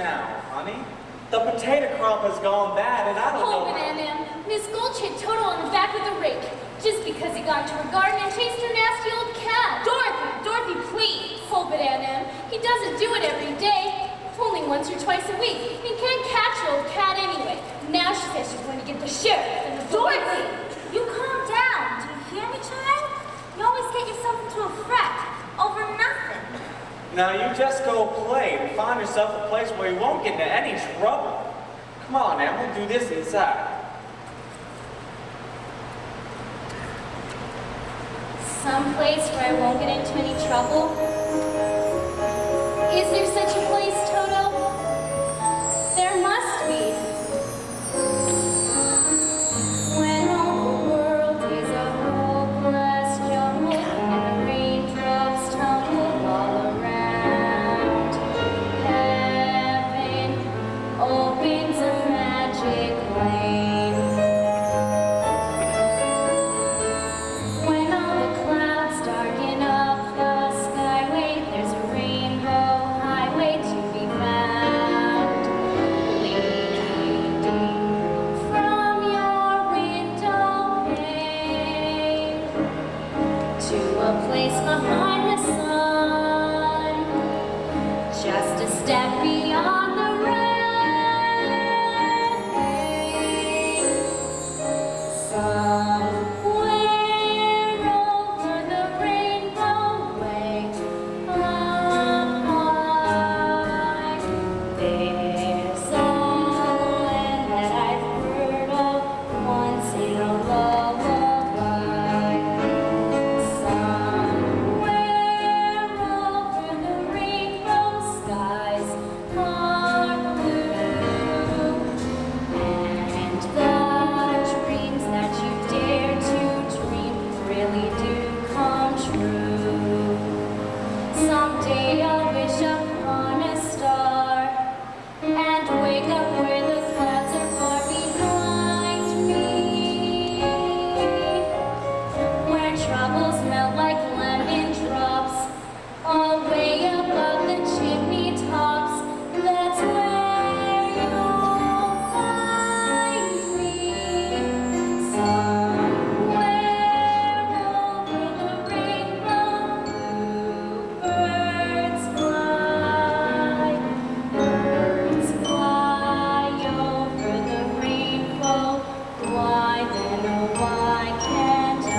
now, honey? The potato crop has gone bad, and I don't know. Oh, Banana, Miss Gulch hit Toto on the back with a rake, just because he got into her garden and chased her nasty old cat. Dorothy, please. Oh, Banana, he doesn't do it every day. Only once or twice a week. He can't catch your old cat anyway. Now she says she's going to get the sheriff and the Dorothy, you calm down. Do you hear me, child? You always get yourself into a fret over nothing. Now you just go play and find yourself a place where you won't get into any trouble. Come on, Em, we'll do this inside. Some place where I won't get into any trouble? Is there such a place, Toto? There must be. When all the world is a hopeless jungle and the raindrops tumble all around, heaven opens a magic lane. When all the clouds darken up the skyway, there's a rainbow highway to be found. Leading from your window pane to a place behind the sun, just a step beyond the rain. Somewhere over the rainbow way up high, there's a land that I've heard of once in a lullaby. Somewhere over the rainbow skies are blue, and the dreams that you dare to dream really do come true. Someday I'll wish upon a star and wake up where the clouds are far behind me, where troubles melt like lemon drops away above the chimney tops. That's where you'll find me. Somewhere over the rainbow, birds fly over the rainbow. Why then, oh why can't I?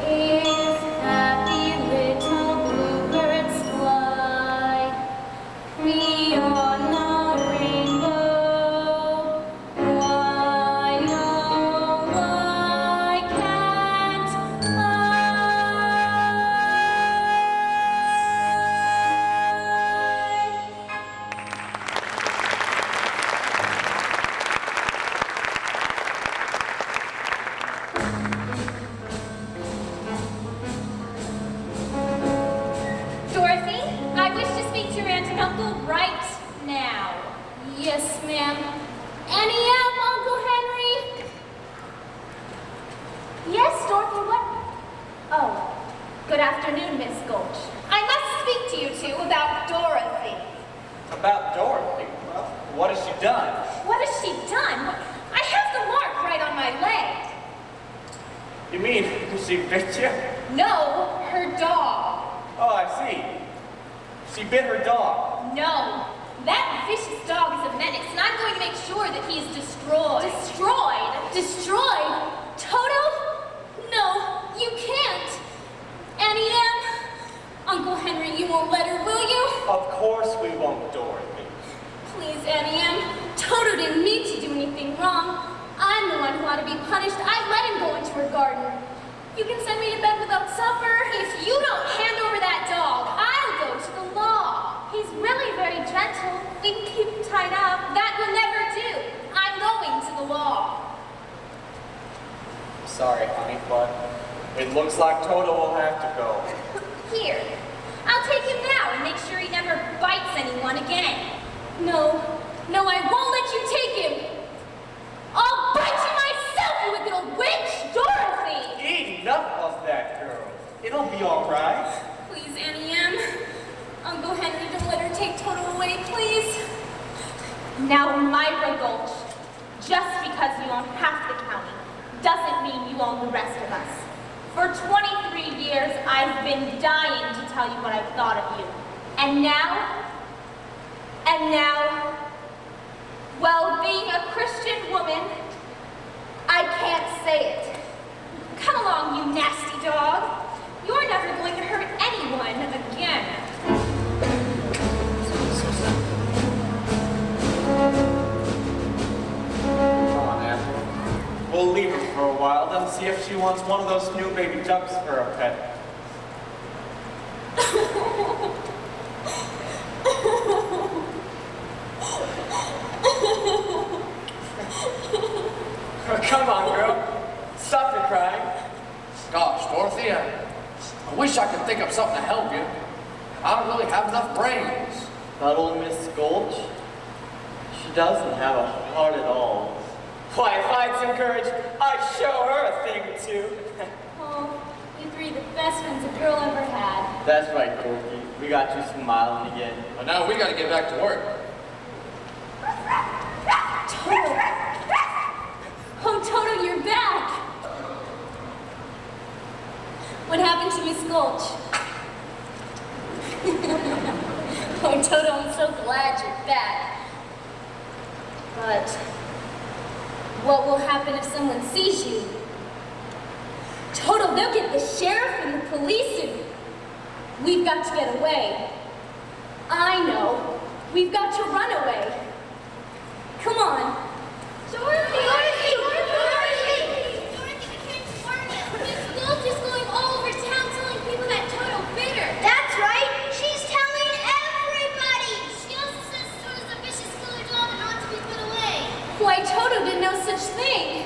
If happy little bluebirds fly beyond the rainbow, why, oh, why can't Dorothy, I wish to speak to your aunt and uncle right now. Yes, ma'am. Annie M, Uncle Henry? Yes, Dorothy, what? Oh, good afternoon, Miss Gulch. I must speak to you two about Dorothy. About Dorothy? Well, what has she done? What has she done? I have the mark right on my leg. You mean she bit you? No, her dog. Oh, I see. She bit her dog. No, that vicious dog is a menace, and I'm going to make sure that he's destroyed. Destroyed? Destroyed? Toto? No, you can't. Annie M, Uncle Henry, you won't let her, will you? Of course we won't, Dorothy. Please, Annie M, Toto didn't mean to do anything wrong. I'm the one who ought to be punished. I let him go into her garden. You can send me to bed without supper. If you don't hand over that dog, I'll go to the law. He's really very gentle. We can keep him tied up. That will never do. I'm going to the law. Sorry, honey, but it looks like Toto will have to go. Here, I'll take him now and make sure he never bites anyone again. No, I won't let you take him. I'll bite you myself! It'll be all right. Please, Annie M. Uncle Henry, don't let her take Toto away, please. Now, Myra Gulch, just because you own half the county doesn't mean you own the rest of us. For 23 years, I've been dying to tell you what I've thought of you. And now, well, being a Christian woman, I can't say it. Come along, you nasty dog. You're never going to hurt anyone again. Come on, Anne. We'll leave her for a while, then see if she wants one of those new baby ducks for a pet. Come on, girl. Stop your crying. Gosh, Dorothy, I wish I could think of something to help you. I don't really have enough brains. That old Miss Gulch? She doesn't have a heart at all. Why, if I had some courage, I'd show her a thing or two. Oh, you three the best friends a girl ever had. That's right, Dorothy. We got you smiling again. But now we gotta get back to work. Toto. Oh, Toto, you're back. What happened to Miss Gulch? Oh, Toto, I'm so glad you're back. But what will happen if someone sees you? Toto, they'll get the sheriff and the police and we've got to get away. I know. We've got to run away. Come on. Dorothy, we came to warn you. Miss Gulch is going all over town telling people that Toto bit her. That's right. She's telling everybody. She also says Toto's a vicious killer dog and ought to be put away. Why, Toto did no such thing.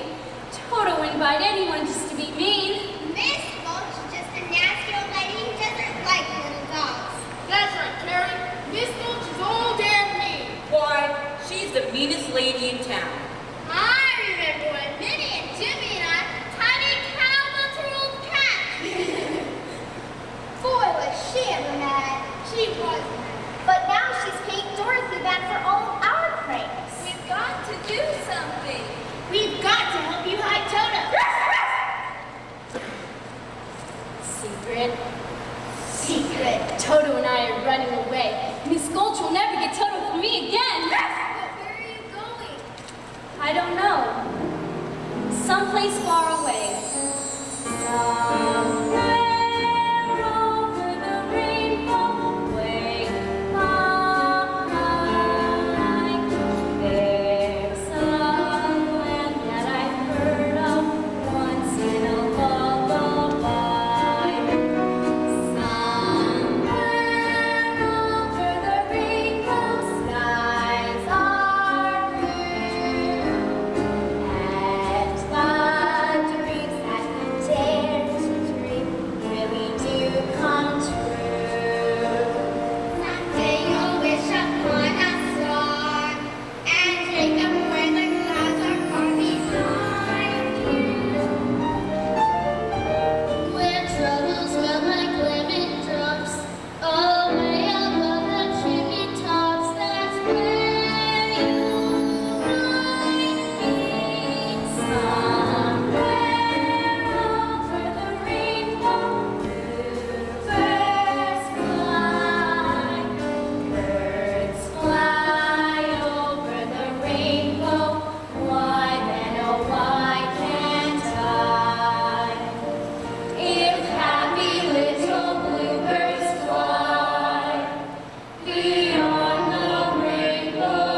Toto wouldn't bite anyone just to be mean. Miss Gulch is just a nasty old lady who doesn't like little dogs. That's right, Carrie. Miss Gulch is all damn mean. Why, she's the meanest lady in town. I remember when Minnie and Jimmy and I tied a cowbell to her old cat. Boy, was she ever mad. She was mad. But now she's paying Dorothy back for all our pranks. We've got to do something. We've got to help you hide Toto. Secret. Secret. Toto and I are running away. Miss Gulch will never get Toto from me again. But where are you going? I don't know. Someplace far away. Somewhere over the rainbow, way high. There's some land that I've heard of once in a lullaby. Somewhere over the rainbow, skies are blue, and the dreams that we dare to dream really do come true. Someday you'll wish upon a star and take them where the clouds are far behind you. Where troubles melt like lemon drops away above the chimney tops, that's where you might be. Somewhere over the rainbow, birds fly. Birds fly over the rainbow. Why then, oh why can't I? If happy little bluebirds fly beyond the rainbow,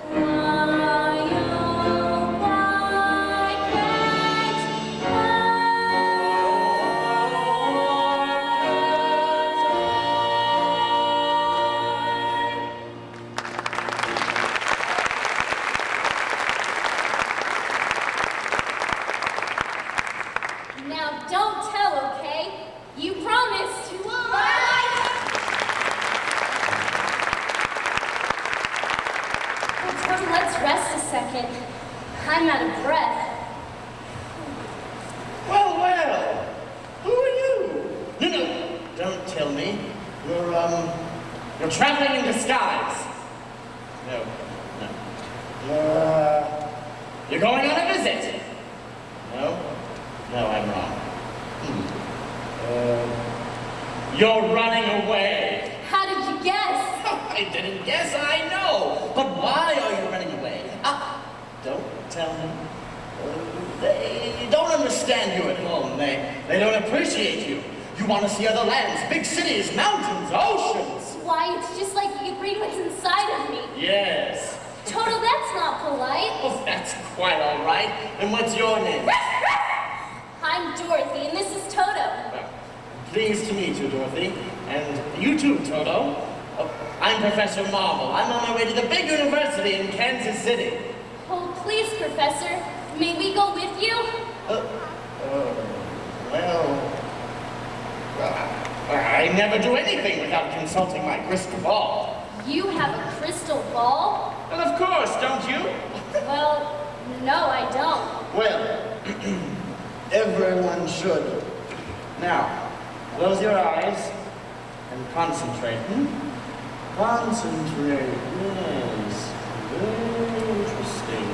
why, oh, why can't I? Now don't tell, okay? You promised. You won't. Let's rest a second. I'm out of breath. Well, who are You're traveling in disguise. No. You're going on a visit. No, I'm wrong. You're running away. How did you guess? I didn't guess, I know. But why are you running away? Don't tell me. They don't understand you at home. They don't appreciate you. You want to see other lands, big cities, mountains, oceans. Why, it's just like you could read what's inside of me. Yes. Toto, that's not polite. Oh, that's quite all right. And what's your name? I'm Dorothy, and this is Toto. Well, pleased to meet you, Dorothy. And you too, Toto. I'm Professor Marvel. I'm on my way to the big university in Kansas City. Oh, please, Professor. May we go with you? I never do anything without consulting my crystal ball. You have a crystal ball? Well, of course, don't you? Well, no, I don't. Well, everyone should. Now, close your eyes and concentrate. Concentrate, yes. Very interesting.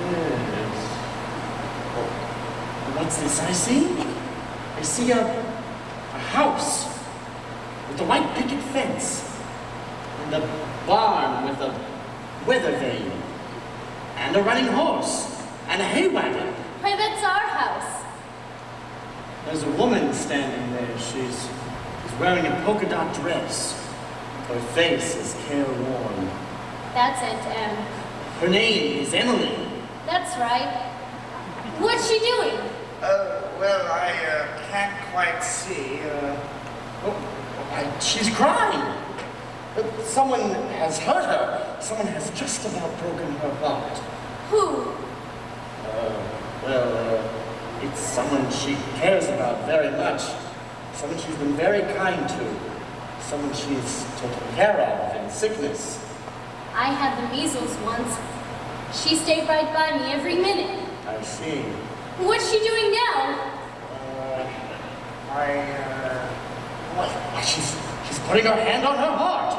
Yes. Oh, what's this I see? I see a house with a white picket fence and a barn with a weather vane and a running horse and a hay wagon. Why, that's our house. There's a woman standing there. She's wearing a polka dot dress. Her face is careworn. That's Aunt Em. Her name is Emily. That's right. What's she doing? Well, I can't quite see. She's crying. Someone has hurt her. Someone has just about broken her heart. Who? It's someone she cares about very much. Someone she's been very kind to. Someone she's taken care of in sickness. I had the measles once. She stayed right by me every minute. I see. What's she doing now? She's putting her hand on her heart.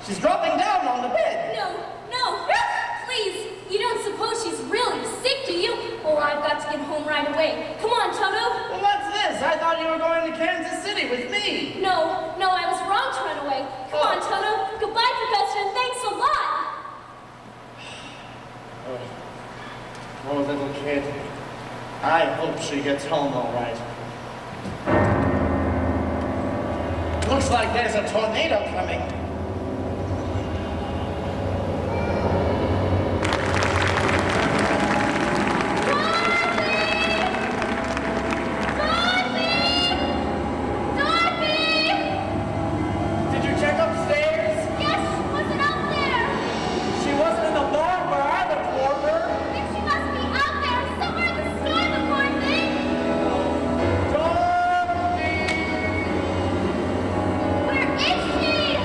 She's dropping down on the bed. No. Please, you don't suppose she's really sick, do you? Oh, I've got to get home right away. Come on, Toto. Well, what's this? I thought you were going to Kansas City with me. No, I was wrong to run away. Come on, Toto. Goodbye, Professor, and thanks a lot. Poor little kid. I hope she gets home all right. Looks like there's a tornado coming. Did you check upstairs? Yes, she wasn't out there. She wasn't in the barn where I looked for her. Then she must be out there, somewhere in the store, the poor thing. Dorothy! Where is she?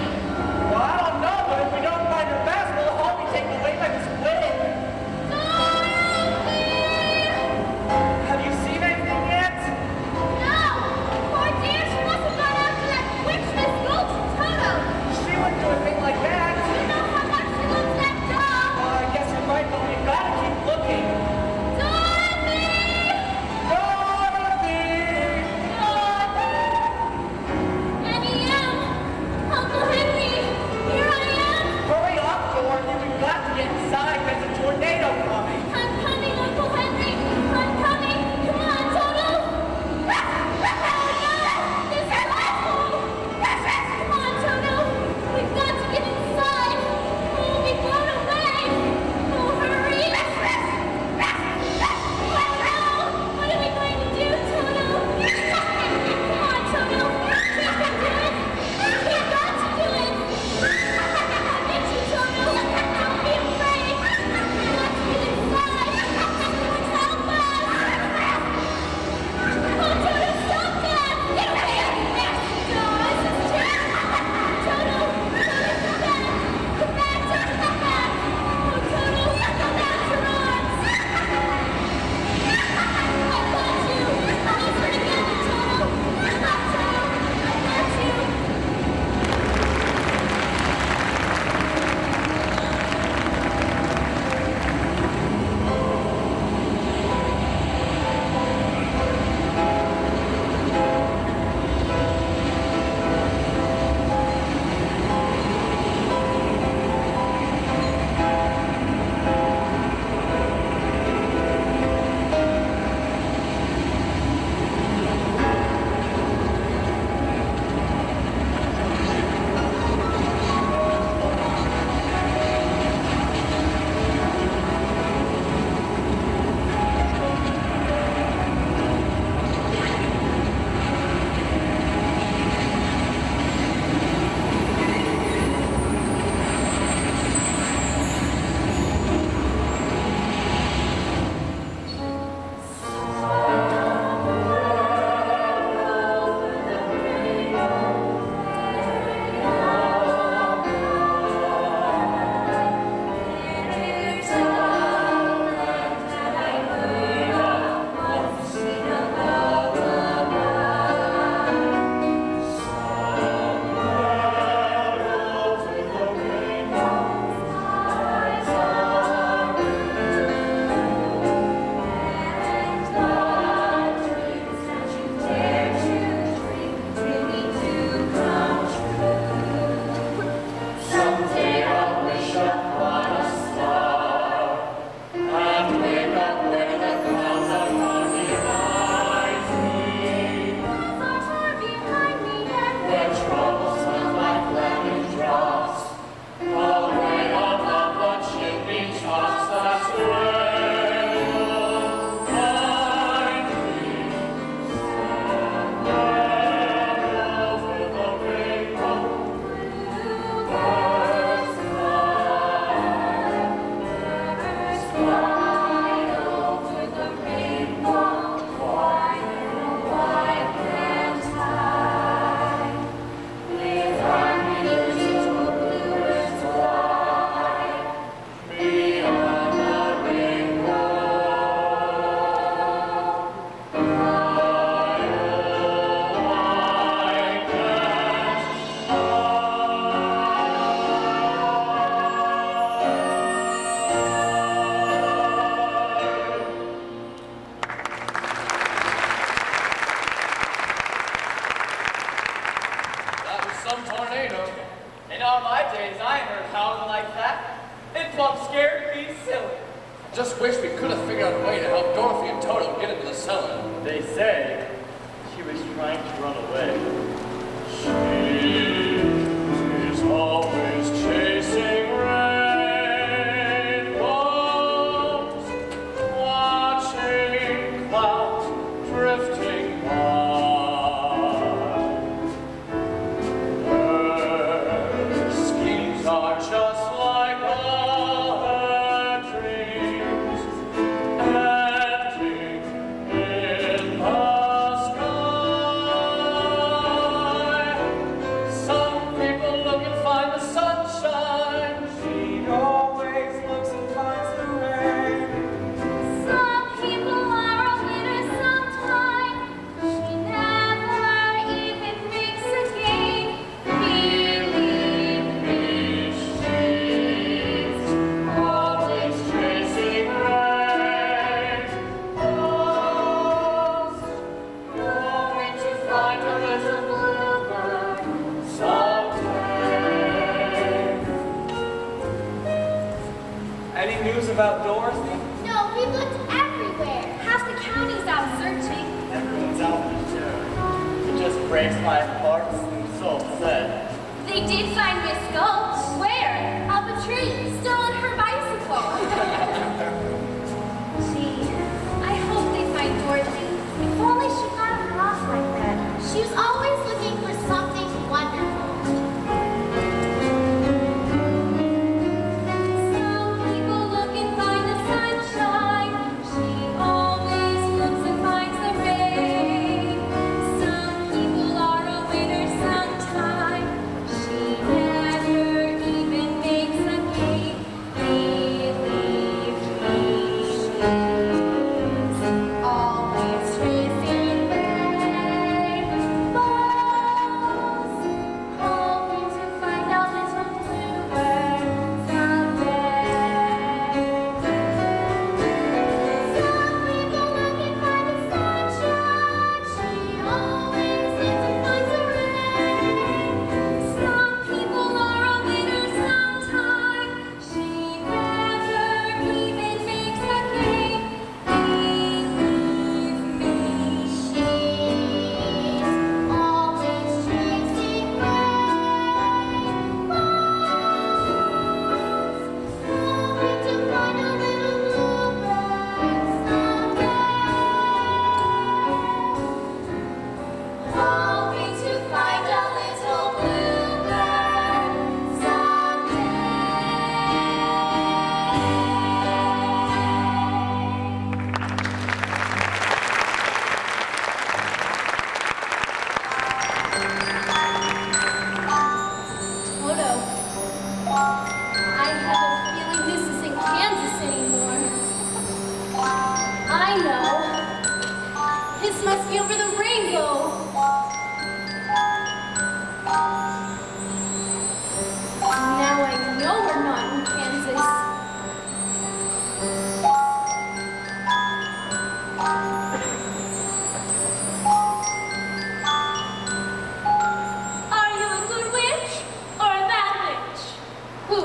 all my days, I ain't heard howling like that. It plumb scared me silly. Just wish we could have figured out a way to help Dorothy and Toto get into the cellar. They say she was trying to run away. She is always chasing rainbows, watching clouds drifting by. Her schemes are just like all her dreams, ending in the sky. Some people look and find the sunshine. She always looks and finds the rain. Some people are a winner sometime. She never even makes a gain. Believe me, she's Always chasing rainbows, going to find a little bluebird someday. Any news about Dorothy? No, we looked everywhere. Half the county's out searching. Everyone's out for sure. It just breaks my heart to see so upset. They did find Miss Gulch. Where? Up a tree, still on her bicycle. Gee, I hope they find Dorothy. If only she got her off like that. She was always looking for something wonderful. Some people look and find the sunshine. She always looks and finds the rain. Some people are a winner sometime. She never even makes a gain. Believe me, she's always chasing rainbows, hoping to find a little bluebird someday. Some people look and find the sunshine. She always looks and finds the rain. Some people are a winner sometime. She never even makes a gain. Believe me, She's always chasing rainbows, hoping to find a little bluebird someday. hoping to find a little bluebird someday. Toto, I have a feeling this isn't Kansas anymore. I know. This must be over the rainbow. Now I know we're not in Kansas. Are you a good witch or a bad witch? Who?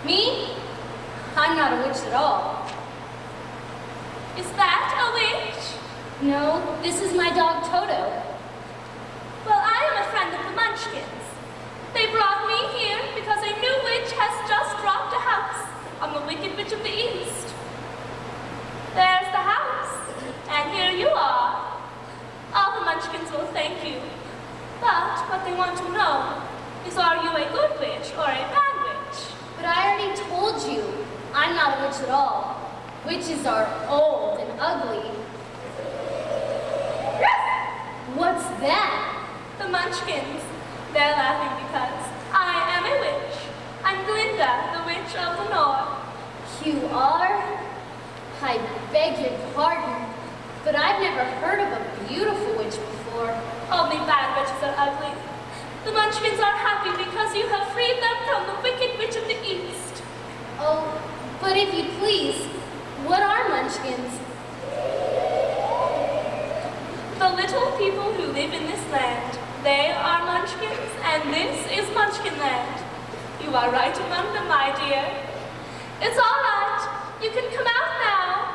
Me? I'm not a witch at all. Is that a witch? No, this is my dog Toto. Well, I am a friend of the Munchkins. They brought me here because a new witch has just dropped a house on the Wicked Witch of the East. There's the house, and here you are. All the Munchkins will thank you. But what they want to know is, are you a good witch or a bad witch? But I already told you, I'm not a witch at all. Witches are old and ugly. What's that? The Munchkins. They're laughing because I am a witch. I'm Glinda, the Witch of the North. You are? I beg your pardon, but I've never heard of a beautiful witch before. Only bad witches are ugly. The Munchkins are happy because you have freed them from the Wicked Witch of the East. Oh, but if you please, what are Munchkins? The little people who live in this land. They are Munchkins, and this is Munchkin Munchkinland. You are right among them, my dear. It's all right. You can come out now.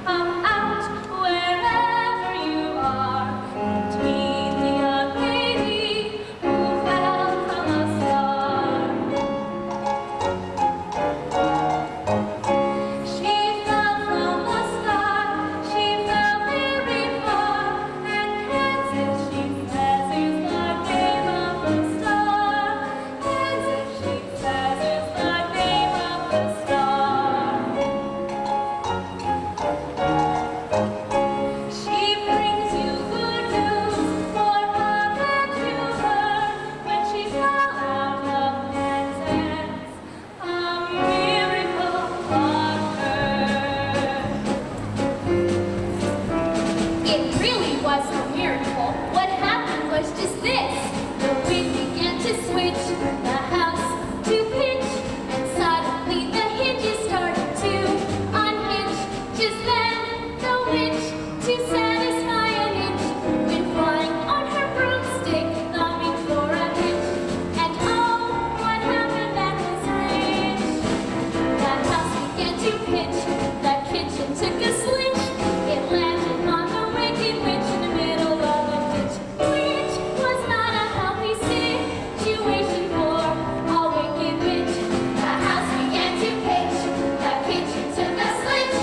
Come out, wherever you are, and meet the young lady who fell from a star. She fell from a star, she fell very far, and Kansas, she says, is the name of the star. Kansas, she says, is the name of the star. She brings you good news for love and humor when she fell out of Kansas. A miracle occurred. It really was a miracle. What happened was just this. The wind began to switch, the house to pitch, and suddenly the hinges started to unhinge. Just then, the witch, to satisfy an itch, went flying on her broomstick, longing for a hitch. And oh, what happened that was rich. The house began to pitch, the kitchen took a switch. It landed on the wicked witch in the middle of a ditch, which was not a healthy situation for a wicked witch. The house began to pitch, the kitchen took a switch.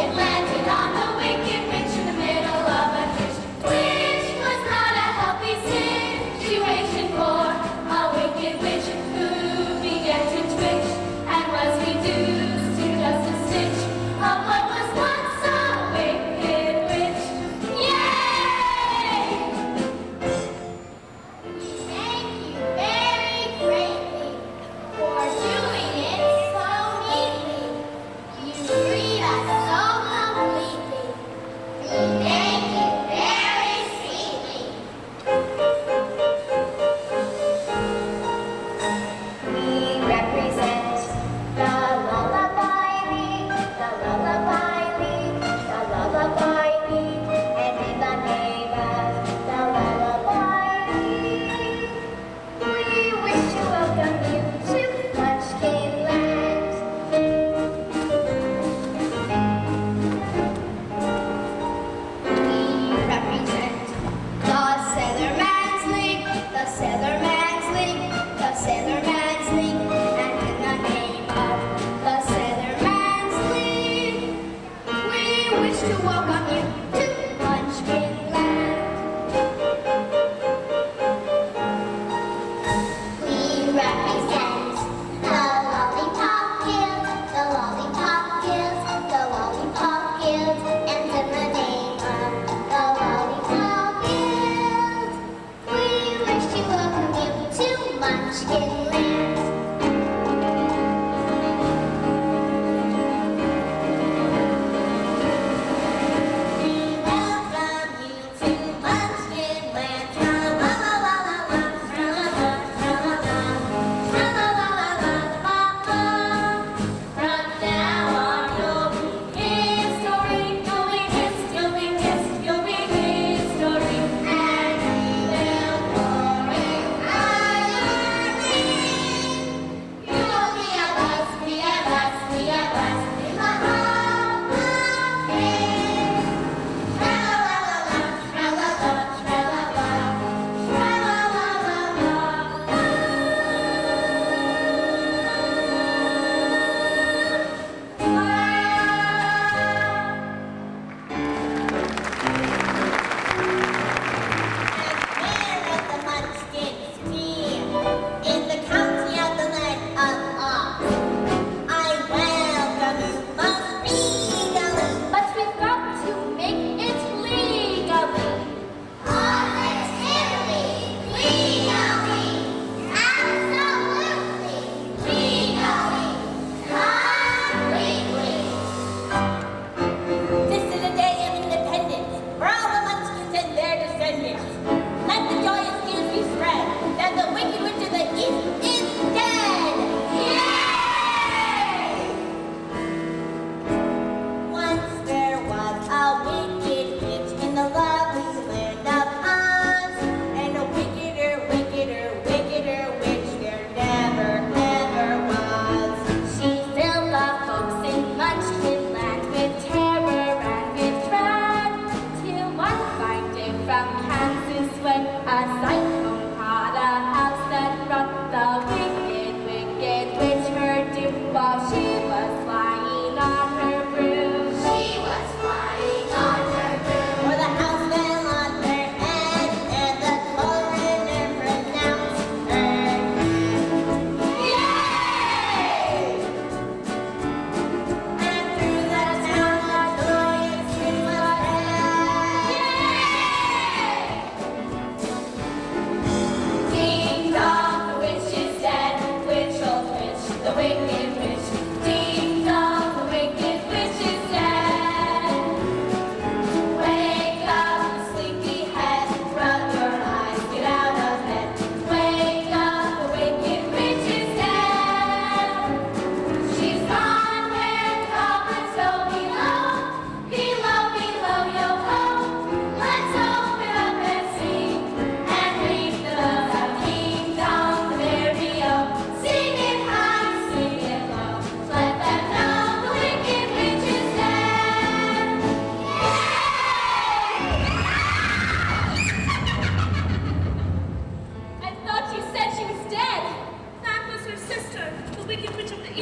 It landed on the wicked witch in the middle of a ditch, which was not a healthy situation for a wicked witch who began to twitch and was reduced to just a stitch of what was once a wicked witch. Yay! Thank you very greatly for doing it so neatly. You freed us so completely. We thank you very sweetly. We represent the Lullaby League, the Lullaby League, the Lullaby League, and in the name of the Lullaby League, we wish to welcome you to Munchkinland. We represent the Sailorman's League, the Sailorman's League, the Sailorman's League, and in the name of the Sailorman's League, we wish to welcome you to Munchkinland. We represent the Lollipop Guild, the Lollipop Guild, the Lollipop Guild, and in the name of the Lollipop Guild, we wish to welcome you to Munchkinland. We welcome you to Munchkinland. Tra-la-la-la-la, tra-la-la, tra-la-la, tra-la-la-la-la-la-la. From now on, you'll be history, you'll be history, you'll be history, and we will glorify your name.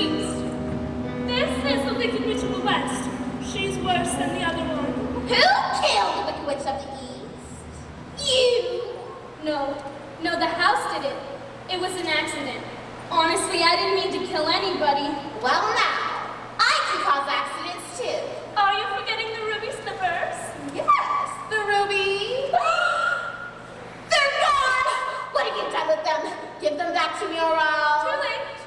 East. This is the Wicked Witch of the West. She's worse than the other one. Who killed the Wicked Witch of the East? You! No, the house did it. It was an accident. Honestly, I didn't mean to kill anybody. Well now, I can cause accidents too. Are you forgetting the ruby slippers? Yes, the rubies. They're gone! What have you done with them? Give them back to me or I'll... Too late.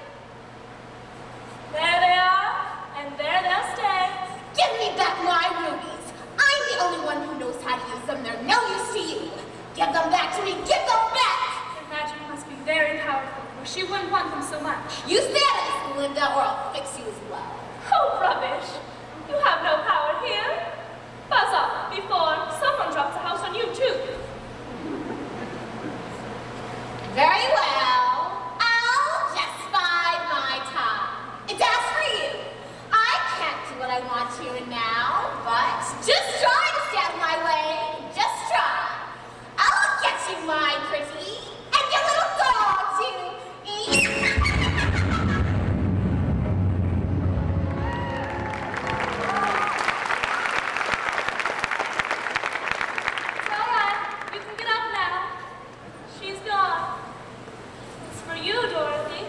There they are, and there they'll stay. Give me back my rubies. I'm the only one who knows how to use them. They're no use to you. Give them back to me. Give them back! Your magic must be very powerful, or she wouldn't want them so much. You stay out of this, Linda, or I'll fix you as well. Oh, rubbish. You have no power here. Buzz off before someone drops a house on you, too. Very well. I'll just bide my time. And as for you, I can't do what I want here and now, but just try to stay out of my way. Just try. I'll get you, my pretty, and your little dog, too. Eat. It's all right. You can get up now. She's gone. It's for you, Dorothy.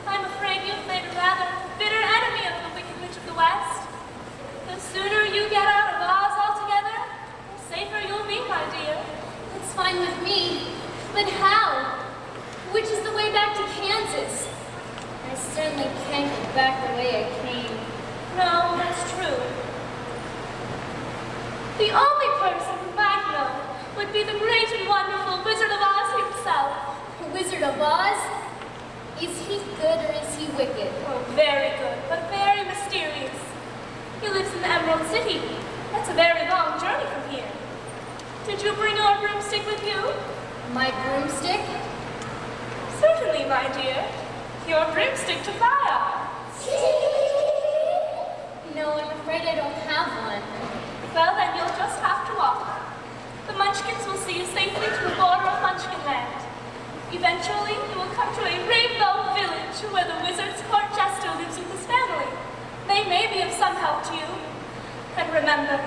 I'm afraid you've made a rather bitter enemy of the Wicked Witch of the West. The sooner you get out of Oz altogether, the safer you'll be, my dear. That's fine with me. But how? Which is the way back to Kansas? I certainly can't get back the way I came. No, that's true. The only person who might know would be the great and wonderful Wizard of Oz himself. The Wizard of Oz? Is he good or is he wicked? Oh, very good, but very mysterious. He lives in the Emerald City. That's a very long journey from here. Did you bring your broomstick with you? My broomstick? Certainly, my dear. Your broomstick to fly on. No, I'm afraid I don't have one. Well, then you'll just have to walk. The Munchkins will see you safely to the border of Munchkinland. Eventually, you will come to a rainbow village where the wizard's court jester lives with his family. They may be of some help to you. And remember,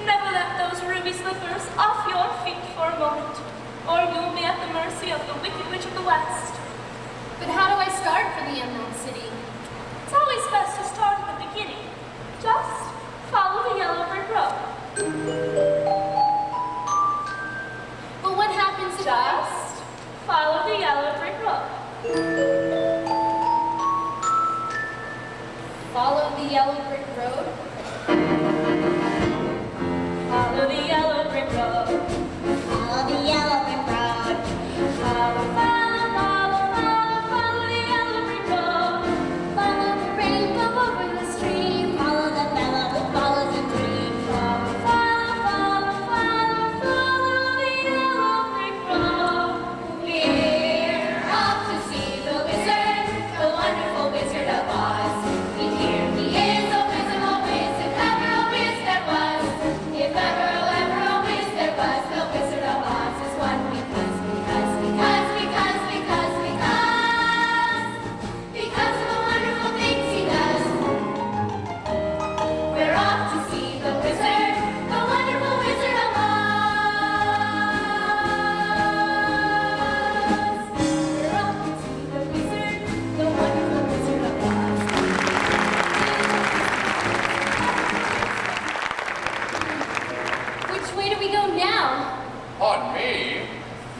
never let those ruby slippers off your feet for a moment, or you'll be at the mercy of the Wicked Witch of the West. But how do I start for the Emerald City? It's always best to start at the beginning. Just follow the yellow brick road. But what happens if Just follow the yellow brick road. Follow the yellow brick road? Follow the yellow brick road. Follow the yellow brick road. Follow, follow, follow, follow, follow the yellow brick road. Follow the rainbow over the stream. Follow the fellow who follows a dream. Follow, follow, follow, follow, follow the yellow brick road. We're off to see the wizard, the wonderful Wizard of Oz. And here he is, a whiz of a whiz, if ever a whiz there was. If ever a whiz there was, the Wizard of Oz is one because of the wonderful things he does. We're off to see the wizard, the wonderful Wizard of Oz. We're off to see the wizard, the wonderful Wizard of Oz. Which way do we go now? Pardon me,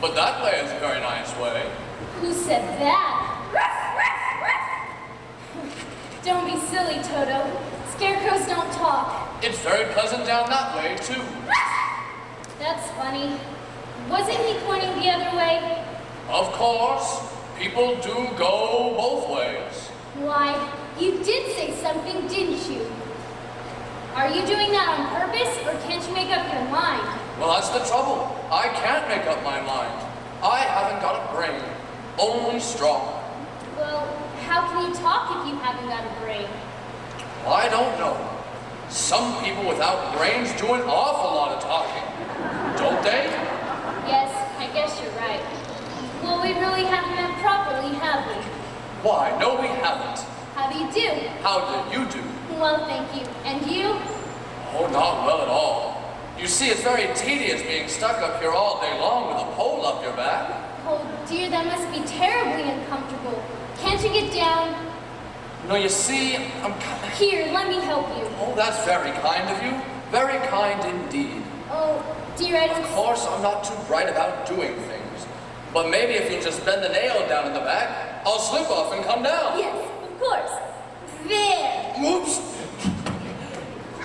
but that way is a very nice way. Who said that? Don't be silly, Toto. Scarecrows don't talk. It's very pleasant down that way, too. That's funny. Wasn't he pointing the other way? Of course, people do go both ways. Why, you did say something, didn't you? Are you doing that on purpose, or can't you make up your mind? Well, that's the trouble. I can't make up my mind. I haven't got a brain, only straw. Well, how can you talk if you haven't got a brain? I don't know. Some people without brains do an awful lot of talking, don't they? Yes, I guess you're right. Well, we really haven't met properly, have we? Why, no we haven't. Have How do you do? How do you do? Well, thank you. And you? Oh, not well at all. You see, it's very tedious being stuck up here all day long with a pole up your back. Oh dear, that must be terribly uncomfortable. Can't you get down? No, you see, Here, let me help you. Oh, that's very kind of you. Very kind indeed. Oh, dear, I don't... Of course, I'm not too bright about doing things. But maybe if you'll just bend the nail down in the back, I'll slip off and come down. Yes, of course. There. Oops.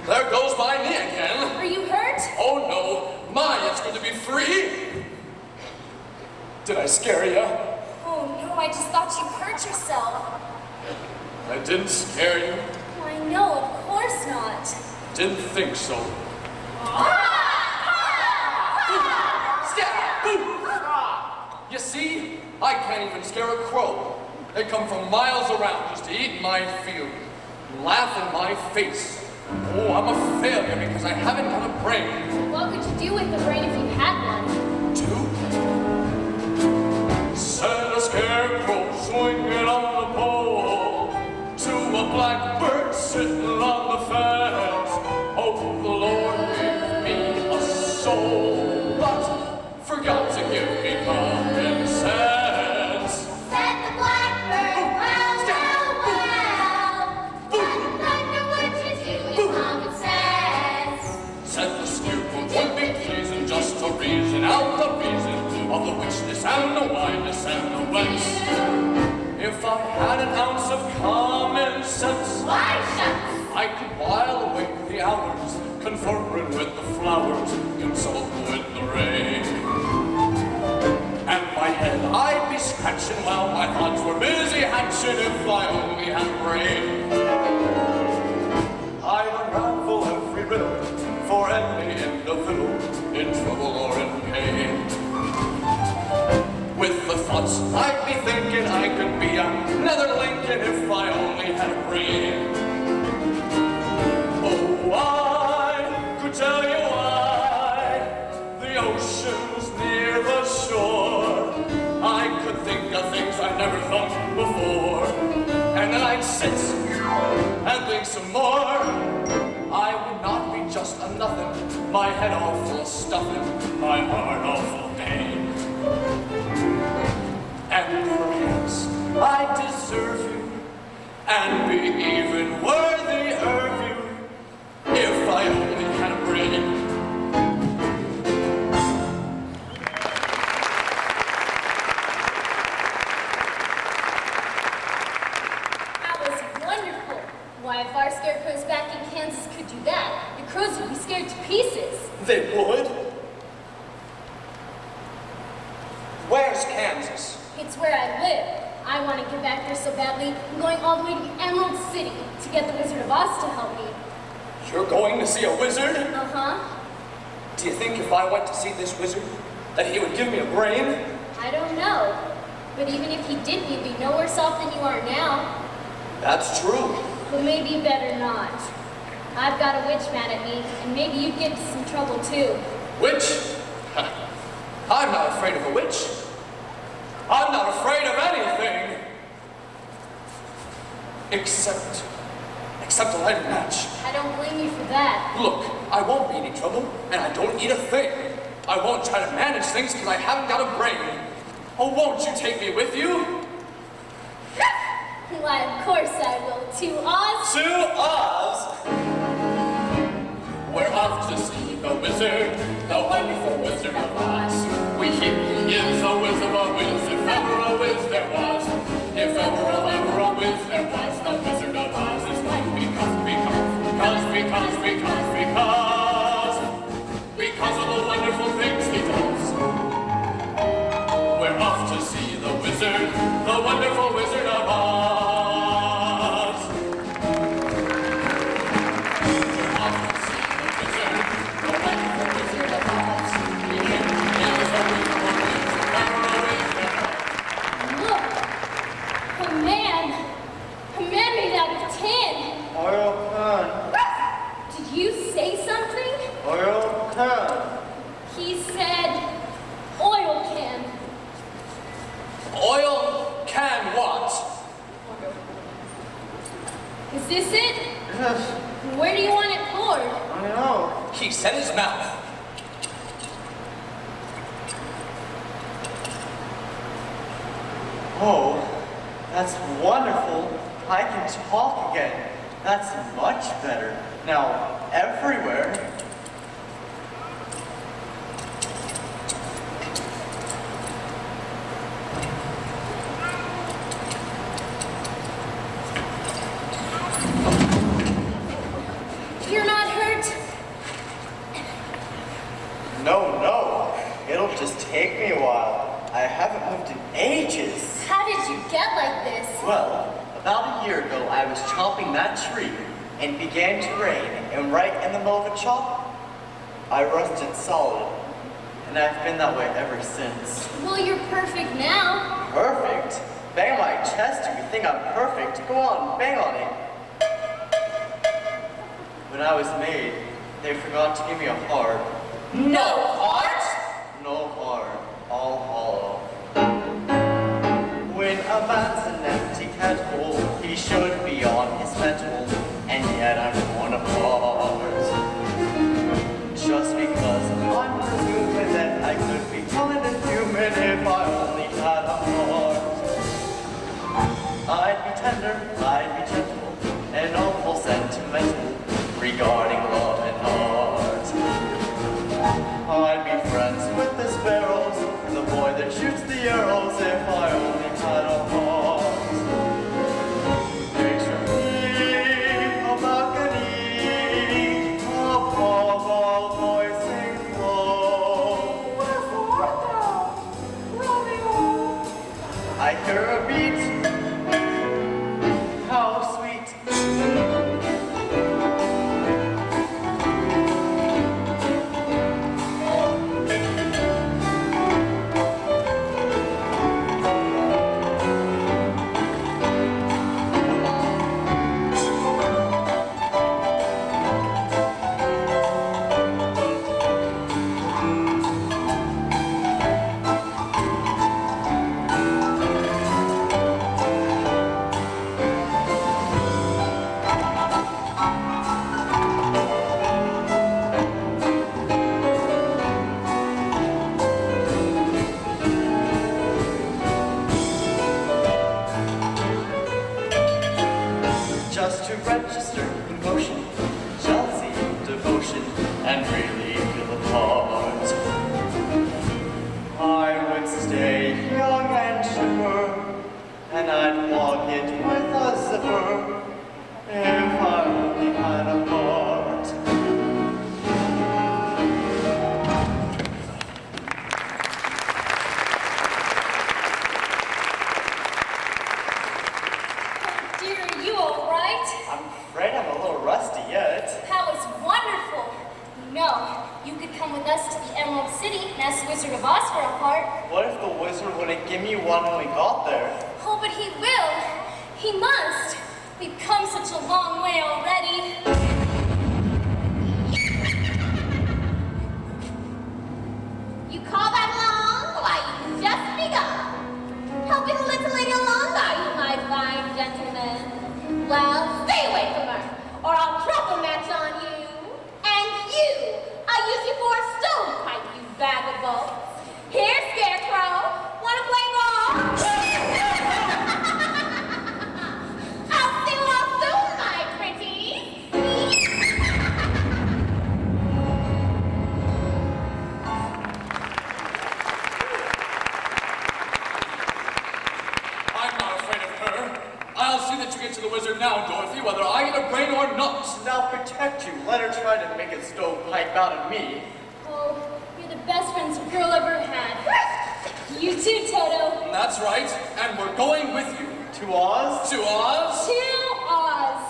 There goes my knee again. Are you hurt? Oh no, mine is going to be free. Did I scare you? Oh no, I just thought you hurt yourself. I didn't scare you. I know, of course not. Didn't think so. Stab! Boom! You see, I can't even scare a crow. They come from miles around just to eat my field, laugh in my face. Oh, I'm a failure because I haven't got a brain. What would you do with the brain if you had one? Send a scarecrow swinging on the pole to a blackbird sitting on the fence. Hope the Lord give me a soul, but forgot to give me common sense. Said the blackbird, well. What thunder would you do with common sense? Said the scarecrow would be pleasing just to reason out the reason of the witchness and the wineness and the whence. If I had an ounce of common sense, Why shucks? I could while away the hours, conferring with the flowers, consulting with the rain. And my head I'd be scratching while my thoughts were busy hatching if I only had a brain. I'd unravel every riddle for any individual in trouble or in pain. With the thoughts I'd be thinking I could be another Lincoln if I only had a brain. Oh, I could tell you why the ocean's near the shore. I could think of things I never thought before, and then I'd sit and think some more. I would not be just a nothing, my head all full of stuffing, my heart all full of pain. And perhaps I deserve you, and be even worthy of you, if I only had a brain. That was wonderful. Why, if our scarecrows back in Kansas could do that, the crows would be scared to pieces. They would? Where's Kansas? It's where I live. I want to get back there so badly. I'm going all the way to the Emerald City to get the Wizard of Oz to help me. You're going to see a wizard? Uh-huh. Do you think if I went to see this wizard, that he would give me a brain? I don't know. But even if he did, you'd be no worse off than you are now. That's true. But maybe better not. I've got a witch mad at me, and maybe you'd get into some trouble too. Witch? I'm not afraid of a witch. I'm not afraid of anything. Except a lighted match. I don't blame you for that. Look, I won't be any trouble, and I don't need a thing. I won't try to manage things because I haven't got a brain. Oh, won't you take me with you? Why, of course I will. To Oz? To Oz? We're off to see the wizard, the wonderful Wizard of Oz. We hear he is a whiz of a whiz, if ever a whiz there was. If ever a whiz there was, the Wizard of Oz is like because of the wonderful things he does. We're off to see the wizard, the wonderful Wizard of Oz. We're off to see the wizard, the wonderful Wizard of Oz. He is a wonderful whiz, never a whiz there was. Look! A man made out of tin! Oil can. Did you say something? Oil can. He said, oil can. Oil can what? Is this it? Where do you want it poured? I know. He set his mouth. Oh, that's wonderful. I can talk again. That's much better. Now, everywhere. You're not hurt? No. It'll just take me a while. I haven't moved in ages. How did you get like this? Well, about a year ago, I was chopping that tree, and it began to rain, and right in the middle of a chop, I rusted solid. And I've been that way ever since. Well, you're perfect now. Perfect? Bang on my chest if you think I'm perfect. Go on, bang on it. When I was made, they forgot to give me a heart. No heart? No heart, all hollow. When a man's an empty kettle, he should be on his mettle, and yet I'm torn apart. Just because I'm presuming that I could be calling a human if I only had a heart. I'd be tender, I'd be gentle, and awful sentimental regarding love and art. I'd be friends with the sparrows, the boy that shoots the arrows, if I only had a heart. Picture me, a balcony, a ball voicing low. Wherefore thou, Romeo? I hear a beat, how sweet. Just to register emotion, jealousy, devotion, and really feel the part. I would stay young and chipper, and I'd log it with a zipper, if I only had a heart. Dear, are you all right? I'm afraid I'm a little rusty yet. That was wonderful. No, you could come with us to the Emerald City and ask Wizard of Oz for a heart. What if the wizard wouldn't give me one when we got there? Oh, but he will. He must. We've come such a long way already. You call that long? Why, you've just begun. Helping the little lady along, are you, my fine gentleman? Well, stay away from her, or I'll drop a match on you. And you, I'll use you for a stovepipe, you vagabond. Here, Scarecrow, wanna play ball? I'll see you all soon, my pretties. I'm not afraid of her. I'll see that you get to the wizard now, Dorothy, whether I get a brain or not. And I'll protect you. Let her try to make a stovepipe out of me. Oh, you're the best friends a girl ever had. You too, Toto. That's right, and we're going with you. To Oz? To Oz? To Oz.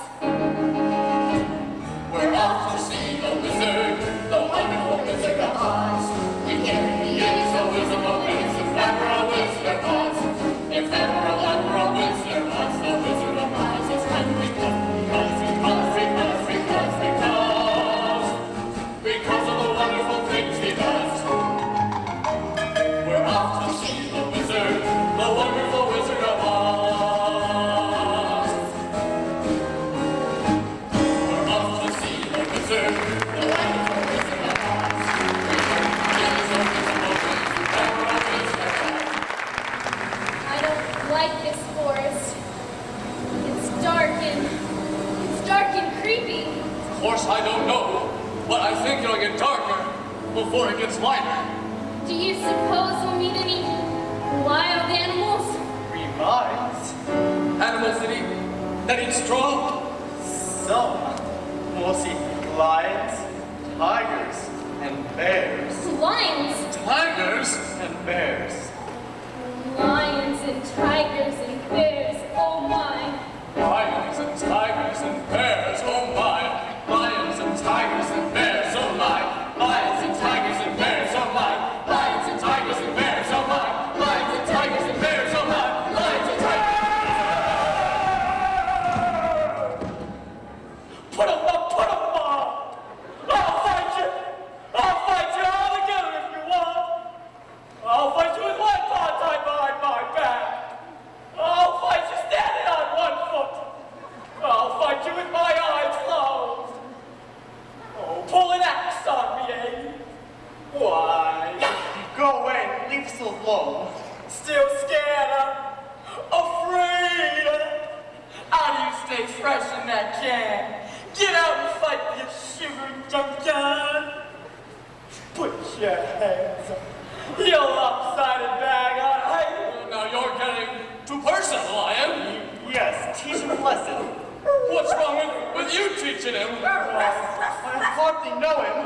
We're off to see the wizard, the wonderful Wizard of Oz. We hear he is a wizard of Oz, if ever a wizard was. If ever a wizard was, the Wizard of Oz is coming because of the wonderful things he does. We're off to see the wizard, the wonderful Wizard of Oz. like this forest. It's dark and creepy. Of course I don't know, but I think it'll get darker before it gets lighter. Do you suppose we'll meet any wild animals? We might. Animals that eat straw. Some. We'll see lions, tigers, and bears. Lions. Tigers? And bears. Lions and tigers and bears, oh my. Lions and tigers and bears, oh my. Lions and tigers and bears, oh my. Lions and tigers and bears, oh my. Lions and tigers and bears, oh my. Lions and tigers and bears, oh my. Lions and tigers. Put 'em up, put 'em up! I'll fight you! I'll fight you all together if you want! I'll fight you with one paw tied behind my back! I'll fight you standing on one foot! I'll fight you with my eyes closed! Oh, pull an axe on me, eh? Why? Go away, leave us alone. Still scared, huh? Afraid? How do you stay fresh in that can? Get out and fight, you shivering junkyard! Put your hands up. You lopsided bag, alright? Now you're getting too personal, Lion. Yes, teach him a lesson. What's wrong with you teaching him? I hardly know him.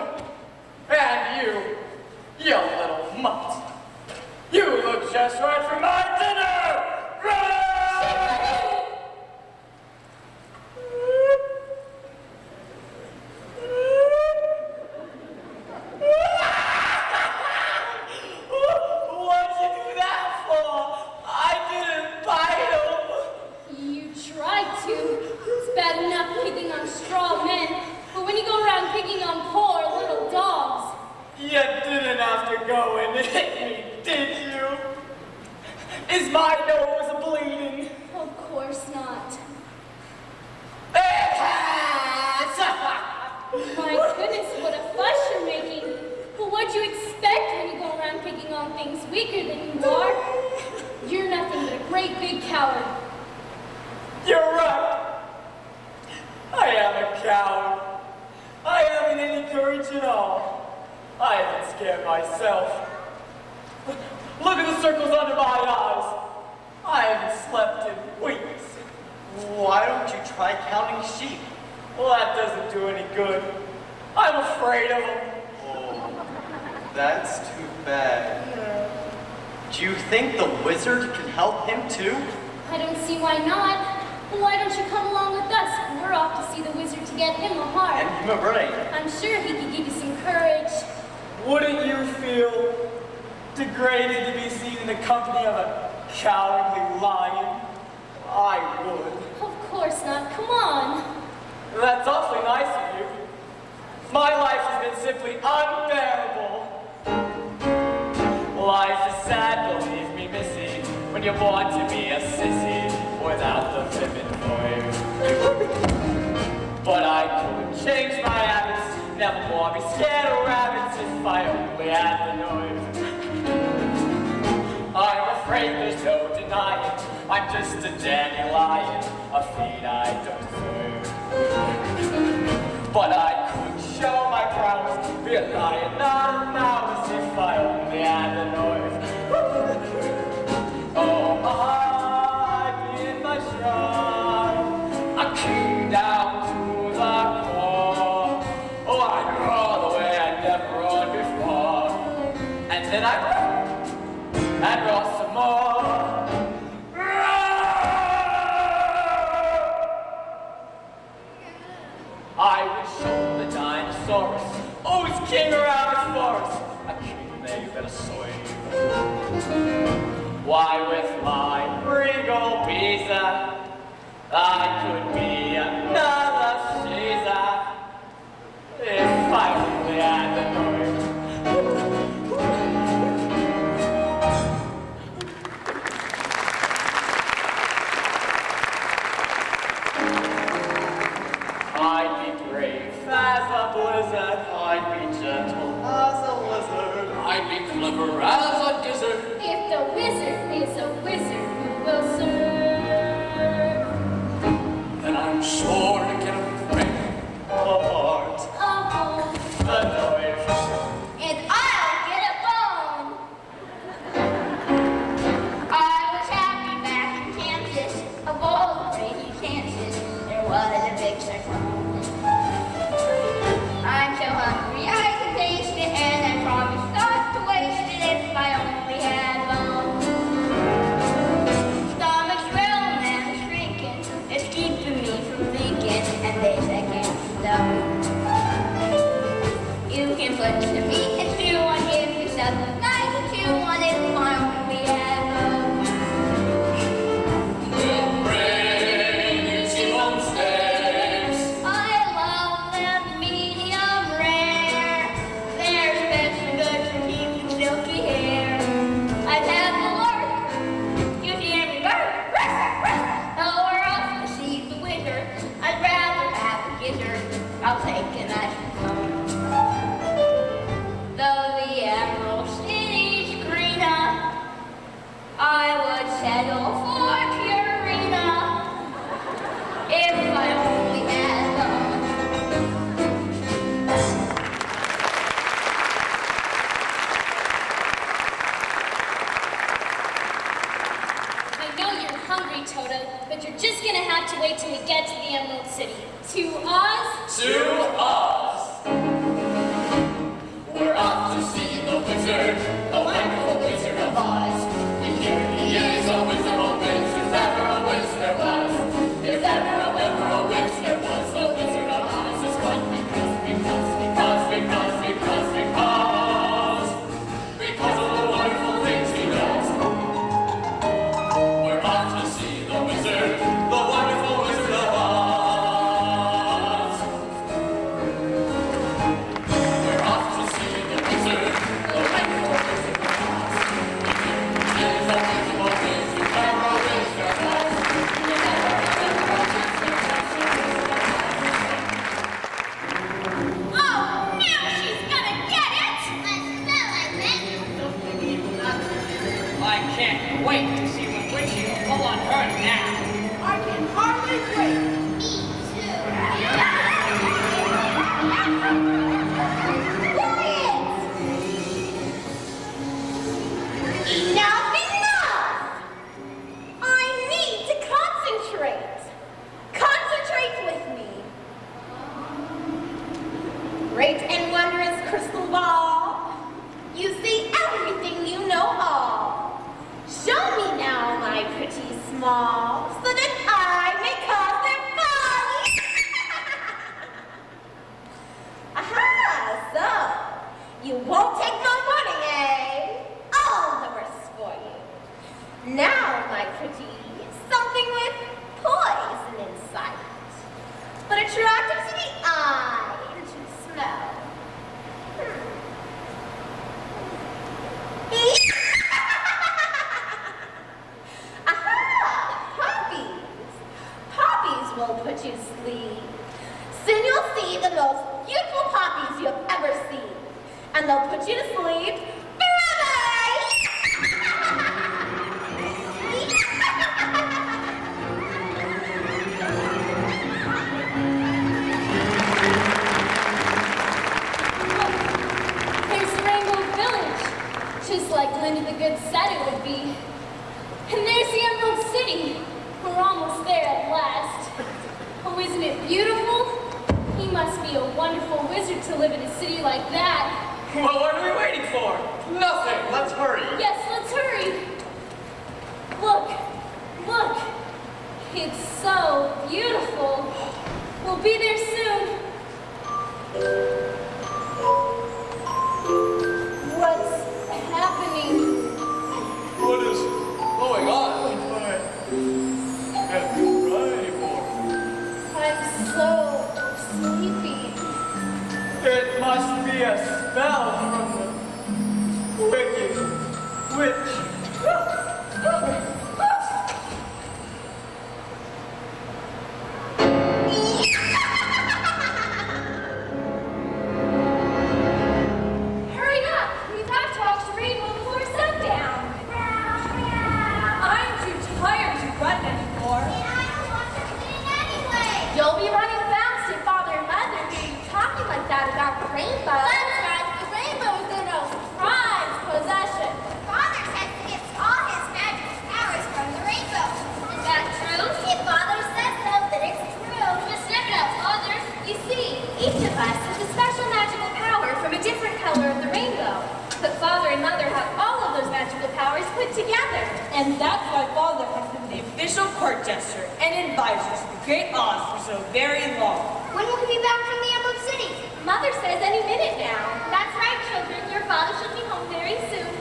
And you little mutt. You look just right for my dinner! Run! What'd you do that for? I didn't bite him. You tried to. It's bad enough picking on straw men, but when you go around picking on poor little dogs. You didn't have to go and hit me, did you? Is my nose bleeding? Of course not. It has! My goodness, what a fuss you're making. But what'd you expect when you go around picking on things weaker than you are? You're nothing but a great big coward. You're right. I am a coward. I haven't any courage at all. I haven't scared myself. Look at the circles under my eyes. I haven't slept in weeks. Why don't you try counting sheep? Well, that doesn't do any good. I'm afraid of them. Oh, that's too bad. Do you think the wizard can help him too? I don't see why not. Well, why don't you come along with us? We're off to see the wizard to get him a heart. And him a brain. I'm sure he could give you some courage. Wouldn't you feel degraded to be seen in the company of a cowardly lion? I would. Of course not. Come on. That's awfully nice of you. My life has been simply unbearable. Life is sad, believe me, missy, when you're born to be a sissy without the vivid voice. But I couldn't change my habits, never more be scared of rabbits if I only had the noise. I'm afraid there's no denying, I'm just a dandelion, a feat I don't deserve. But I could show my prowess, be a lion, not a mouse, if I only had the noise. Oh, I'm in my shrine, I came down to the core. Oh, I roar the way I never roared before. And then I roar, and roar some more. I would show the dinosaurs, oh, it's king around the forest, a king they better slave. Why, with my regal visa, I could be another Caesar, if I only had the noise. I'd be brave as a blizzard. I'd be gentle as a lizard. I'd be clever as a gizzard. If the wizard is a wizard, who will survive? settle for Purina. If I only had them. I know you're hungry, Toto, but you're just gonna have to wait till we get to the Emerald City. To Oz? To Oz. We're off to see the wizard, the wonderful Wizard of Oz. And here he is, a wizard of Wiz, if ever a wiz there was. If ever a wiz there was, the Wizard of Oz is one because of the wonderful things he does. We're off to see the wizard, the wonderful Wizard of Oz. We're off to see the wizard, the wonderful Wizard of Oz. He is a wonderful wiz, if ever a wiz there was. If ever a wiz there was, the Wizard of Oz. Oh, now she's gonna get it! Let's go, I bet. I can't wait to see what Witchy will pull on her now. I can hardly wait. Me too. Enough, enough! I need to concentrate. Concentrate with me. Great and wondrous crystal ball. You see everything you know all. Show me now, my pretty small, so that I may cause their fall. Aha, so you won't take no warning, eh? All the worse for you. Now, my pretty, something with poison in sight, but attractive to the eye and to smell. Aha! Poppies! Poppies will put you to sleep. Soon you'll see the most beautiful poppies you've ever seen. And they'll put you to sleep forever! There's Rainbow Village, just like Linda the Good said it would be. And there's the Emerald City. We're almost there at last. Oh, isn't it beautiful? He must be a wonderful wizard to live in a city like that. Well, what are we waiting for? Nothing. Let's hurry. Yes, let's hurry. Look, look. It's so beautiful. We'll be there soon. What's happening? What is going on? Can't you cry anymore? I'm so sleepy. It must be a spell from the wicked witch. Hurry up! We've got to talk to Rainbow before sundown. I'm too tired to run anymore. And I don't want to win anyway. You'll be running fast if Father and Mother hear you talking like that about the rainbow. That's right, the rainbow is their most prized possession. Father says he gets all his magic powers from the rainbow. Is that true? If Father says so, then it's true. Just check it out, Father. You see, each of us has a special magical power from a different color of the rainbow. But Father and Mother have all of those magical powers put together. And that's why Father has been the official court jester and advisor to the Great Oz for so very long. When will he be back from the Emerald City? Mother says any minute now. That's right, children. Your father should be home very soon.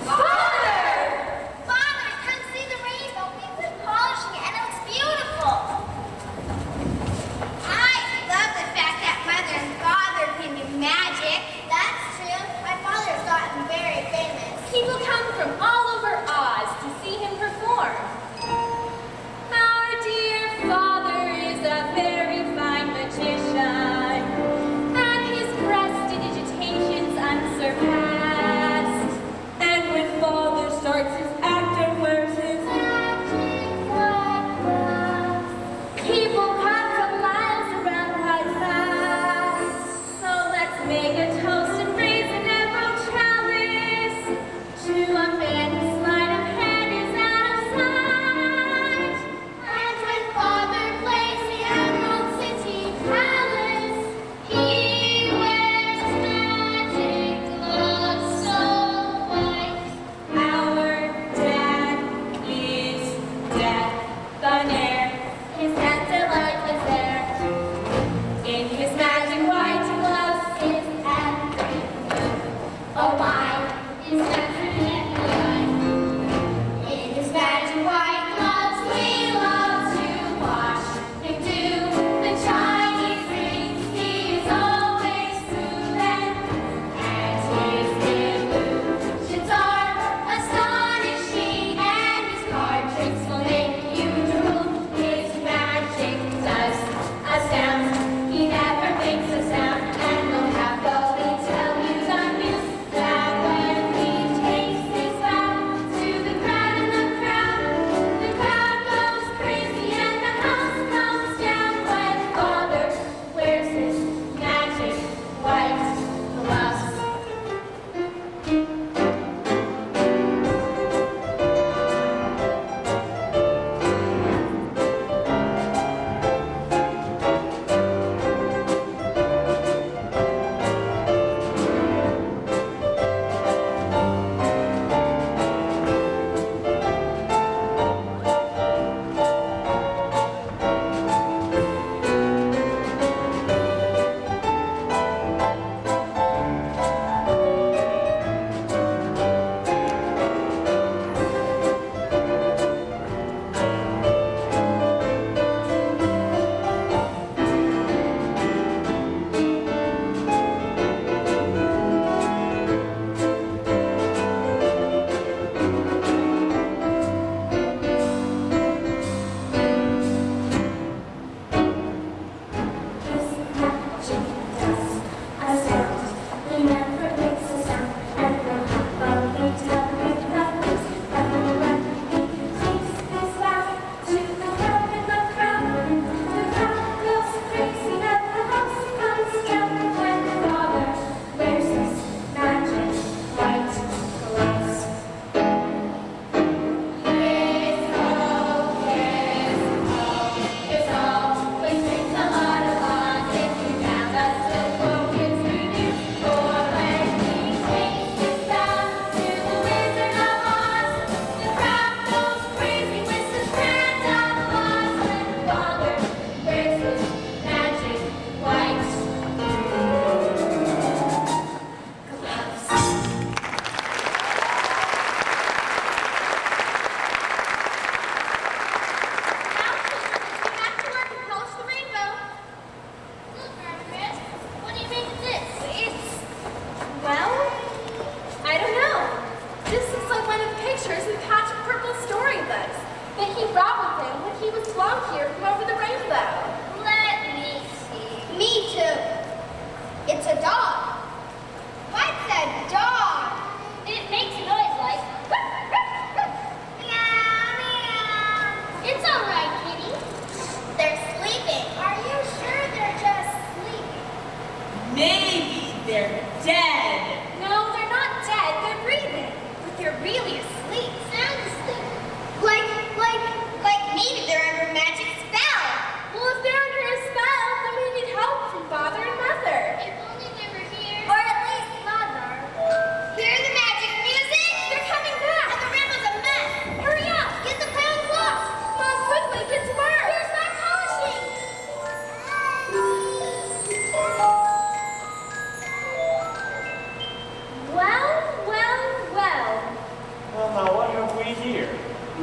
Father! Father, come see the rainbow. We've been polishing it and it looks beautiful. I love the fact that Mother and Father can do magic. That's true. My father's gotten very famous. People come from all over Oz to see him perform. Our dear Father is a very fine magician, and his prestidigitation's unsurpassed. And with Father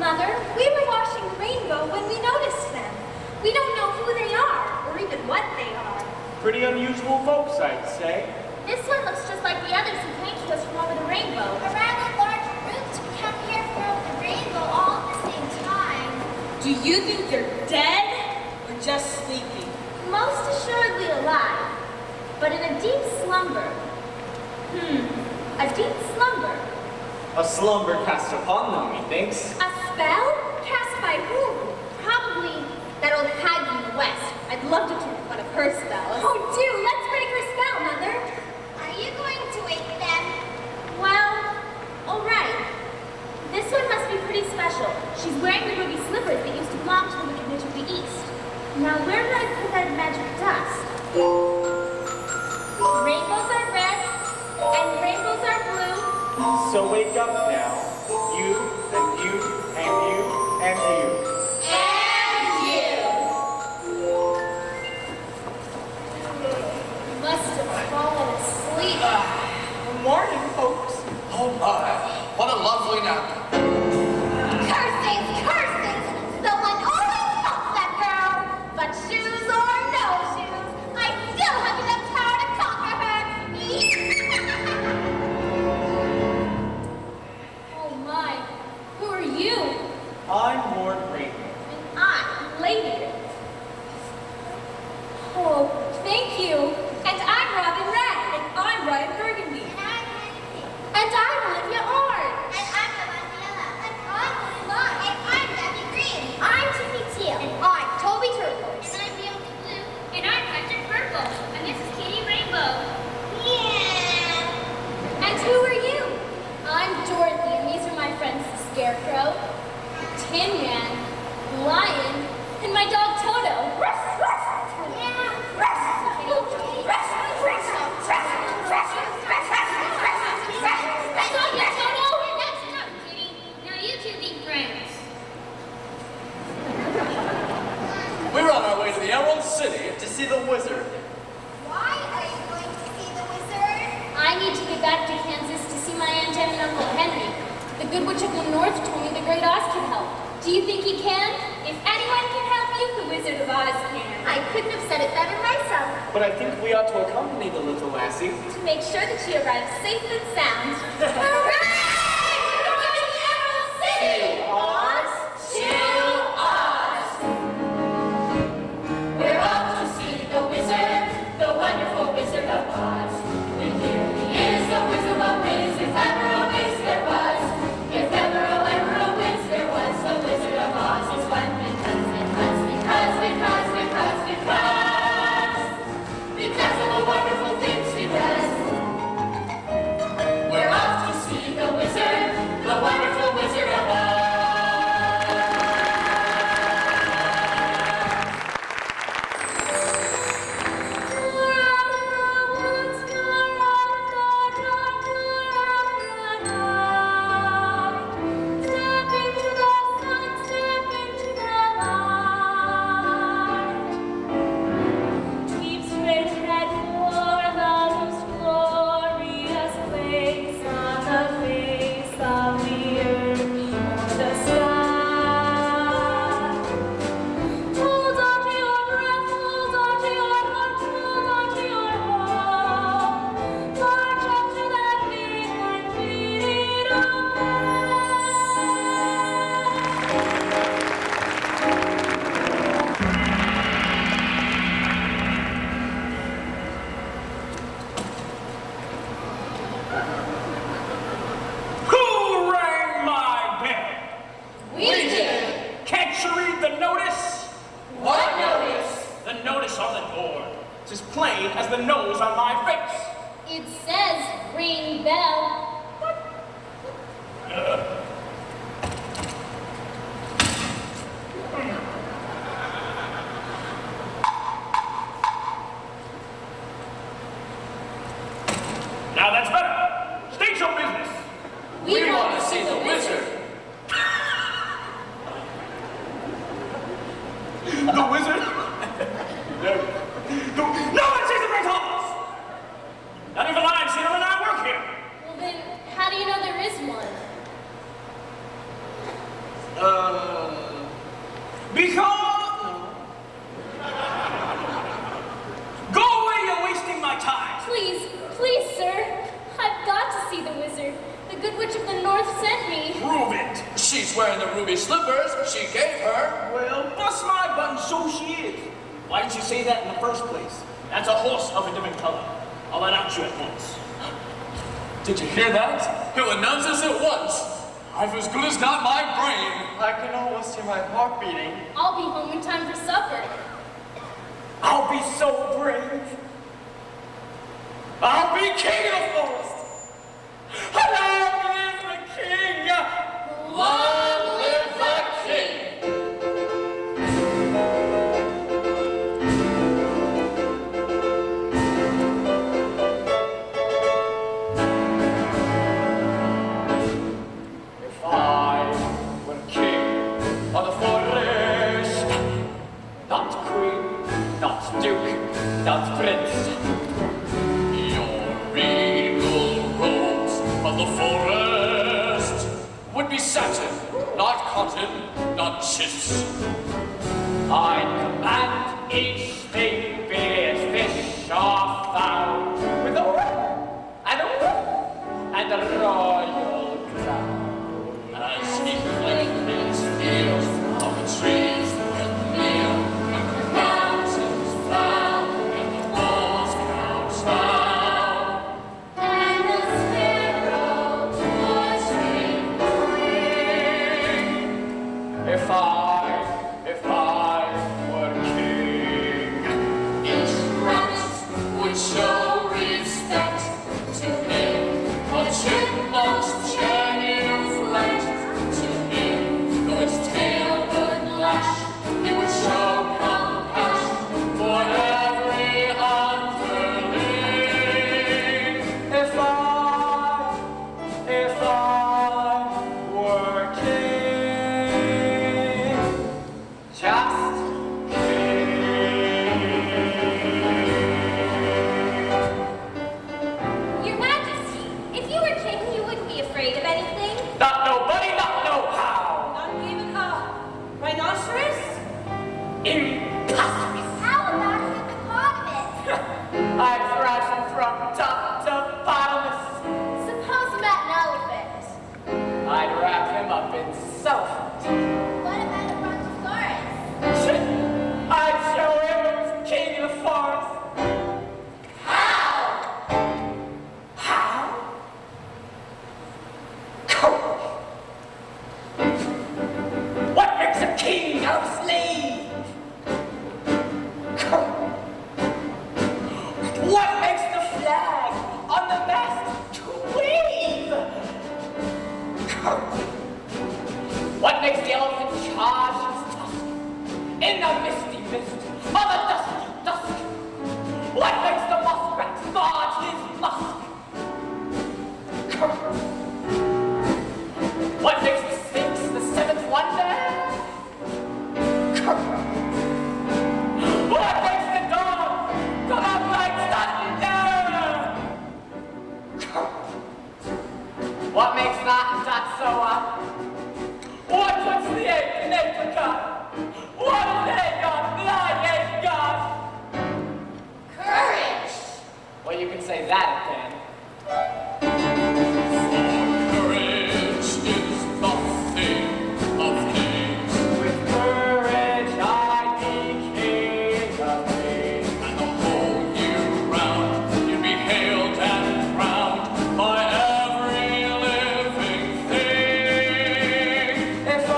Mother, we were watching the rainbow when we noticed them. We don't know who they are, or even what they are. Pretty unusual folks, I'd say. This one looks just like the others who came to us from over the rainbow. A rather large group to come here from over the rainbow all at the same time. Do you think they're dead or just sleeping? Most assuredly alive, but in a deep slumber. A deep slumber. A slumber cast upon them, methinks. A spell? Cast by whom? Probably that old hag from the west. I'd love to turn one of her spells. Oh, do! Let's break her spell, Mother! Are you going to wake them? Well, alright. This one must be pretty special. She's wearing the ruby slippers that used to belong to the Wicked Witch of the East. Now, where did I put that magic dust? Rainbows are red, and rainbows are blue. So wake up now. You, and you, and you, and you. And you! Must have fallen asleep. Good morning, folks. Oh my, what a lovely nap. Curses! Curses! Someone always helps that girl! But shoes or no shoes, I still have enough power to conquer her! Oh my, who are you? I'm Lord Rainbow. And I'm Lady. Oh, thank you. And I'm Robin Red. And I'm Ryan Burgundy. And I'm Henry. And I'm Olivia Orange. And I'm Amanda. And I'm Lily Lott. And I'm Debbie Green. I'm Tiffany Teal. And I'm Toby Turquoise. And I'm Bianca Blue. And I'm Patrick Purple. And this is Kitty Rainbow. Yeah. And who are you? I'm Dorothy, and these are my friends, the Scarecrow, Tin Man, Lion, and my dog Toto. We're on our way to the Emerald City. To see the wizard. Why are you going to see the wizard? I need to get back to Kansas to see my Aunt Jen and Uncle Henry. The Good Witch of the North told me the Great Oz can help. Do you think he can? If anyone can help you, the Wizard of Oz can. I couldn't have said it better myself. But I think we ought to accompany the little lassie. To make sure that she arrives safe and sound. Hooray! We're going to the Emerald City! Oz to Oz! We're off to see the wizard, the wonderful Wizard of Oz. We hear he is the Wizard of Wiz, if ever a Wiz there was. If ever a Wiz there was, the Wizard of Oz is one because of the wonderful things he does. We're off to see the wizard, the wonderful Wizard of Oz. It says ring bell. Now that's better. State your business. We want to see the wizard. The wizard? No one sees the great halls! Not even I've seen him and I work here. Well then, how do you know there is one? Go away, you're wasting my time. Please, please, sir. I've got to see the wizard. The Good Witch of the North sent me. Prove it. She's wearing the ruby slippers she gave her. Well, bust my buttons, so she is. Why didn't you say that in the first place? That's a horse of a different color. I'll announce you at once. Did you hear that? He'll announce us at once. I've as good as got my brain. I can almost hear my heart beating. I'll be home in time for supper. I'll be so brave. I'll be king of the forest. Long live the king! Long live the king! If I were king of the forest, not queen, not duke, not prince, Your regal robes of the forest Would be satin, not cotton, not chiss. I'd command each thing, be it fish or fowl, with a whip and a whip and a royal crown. as he flicked his fields of the trees with meal, and the mountains fell, and the walls count down. And the sparrow was ringing. If I were king, Each promise would show respect to him, a chipmunk's genuflect to him, though its tail would lash, he would show compassion for every underling. if I were king, just Your Majesty, if you were king, you wouldn't be afraid of anything. not nobody, not know how. Not even a rhinoceros? Impossible. How about a hippopotamus? I'd thrash him from top to bottom. Suppose you met an elephant. I'd wrap him up in cellophane. What about a brontosaurus? I'd show him who's king of the forest. How? Courage. What makes a king out of slave? Courage. What makes the flag on the mast to wave? Courage. What makes the elephant charge his tusk in the misty mist of a dusky dusk? What makes the muskrat lodge his musk? Courage. What makes the sphinx the seventh wonder? Courage. What makes the dawn come up like thunder? Courage. What makes that so up? What puts the egg in apricot? What is egg on blind egg god? Courage! Well, you can say that again. Courage is the thing of kings, With courage I'd be king of kings. and the whole year round you'd be hailed and crowned by every living thing. If I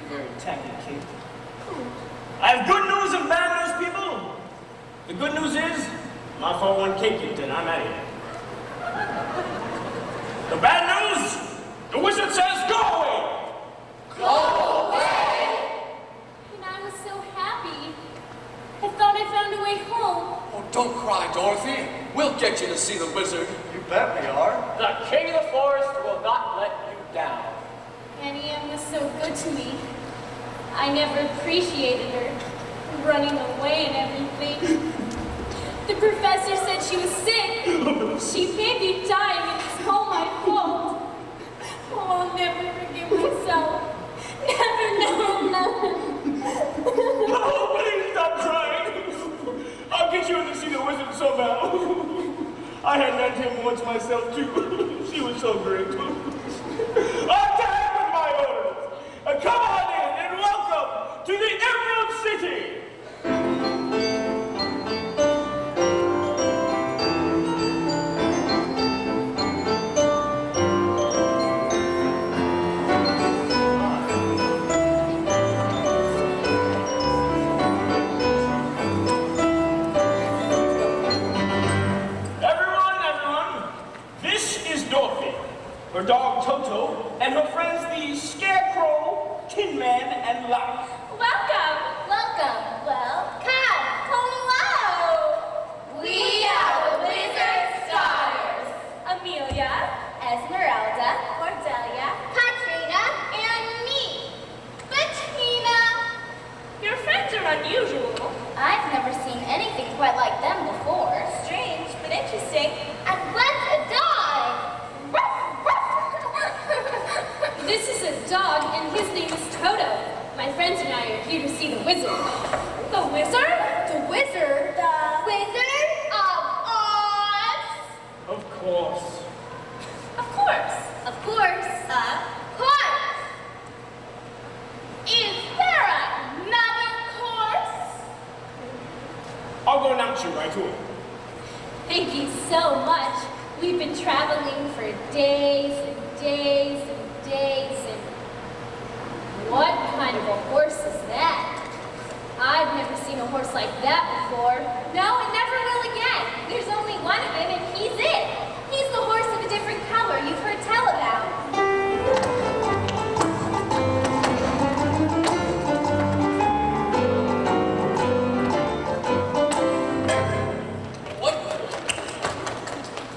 Very tacky king. I have good news and bad news, people. The good news is, my 401k kicked in, I'm out of here. The bad news, the wizard says go away. And I was so happy. I thought I found a way don't cry, Dorothy. We'll get you to see the wizard. You bet we are. The king of the forest will not let you down. Annie Ann was so good to me. I never appreciated her, running away and everything. The professor said she was sick. She may be dying and it's all my fault. Oh, I'll never forgive myself. Never, Oh, please stop crying. I'll get you in to see the wizard somehow. I had met him once myself, too. She was so great. I'm tired with my orders. Come on in and welcome to the Emerald City. Her dog Toto, and her friends the Scarecrow, Tin Man, and Light. Welcome. Hello! We are the Wizard's Daughters. Amelia, Esmeralda, Cordelia. Katrina and me, Bettina. Your friends are unusual. I've never seen anything quite like them before. Strange, but interesting. And what's a dog? This is a dog, and his name is Toto. My friends and I are here to see the wizard. The wizard? The Wizard of Oz. Of course. Of course. Of course. Is there another course? I'll go announce you right away. Thank you so much. We've been traveling for days and days and days and... What kind of a horse is that? I've never seen a horse like that before. No, and never will again. There's only one of him, and he's it. He's the horse of a different color you've heard tell about. What?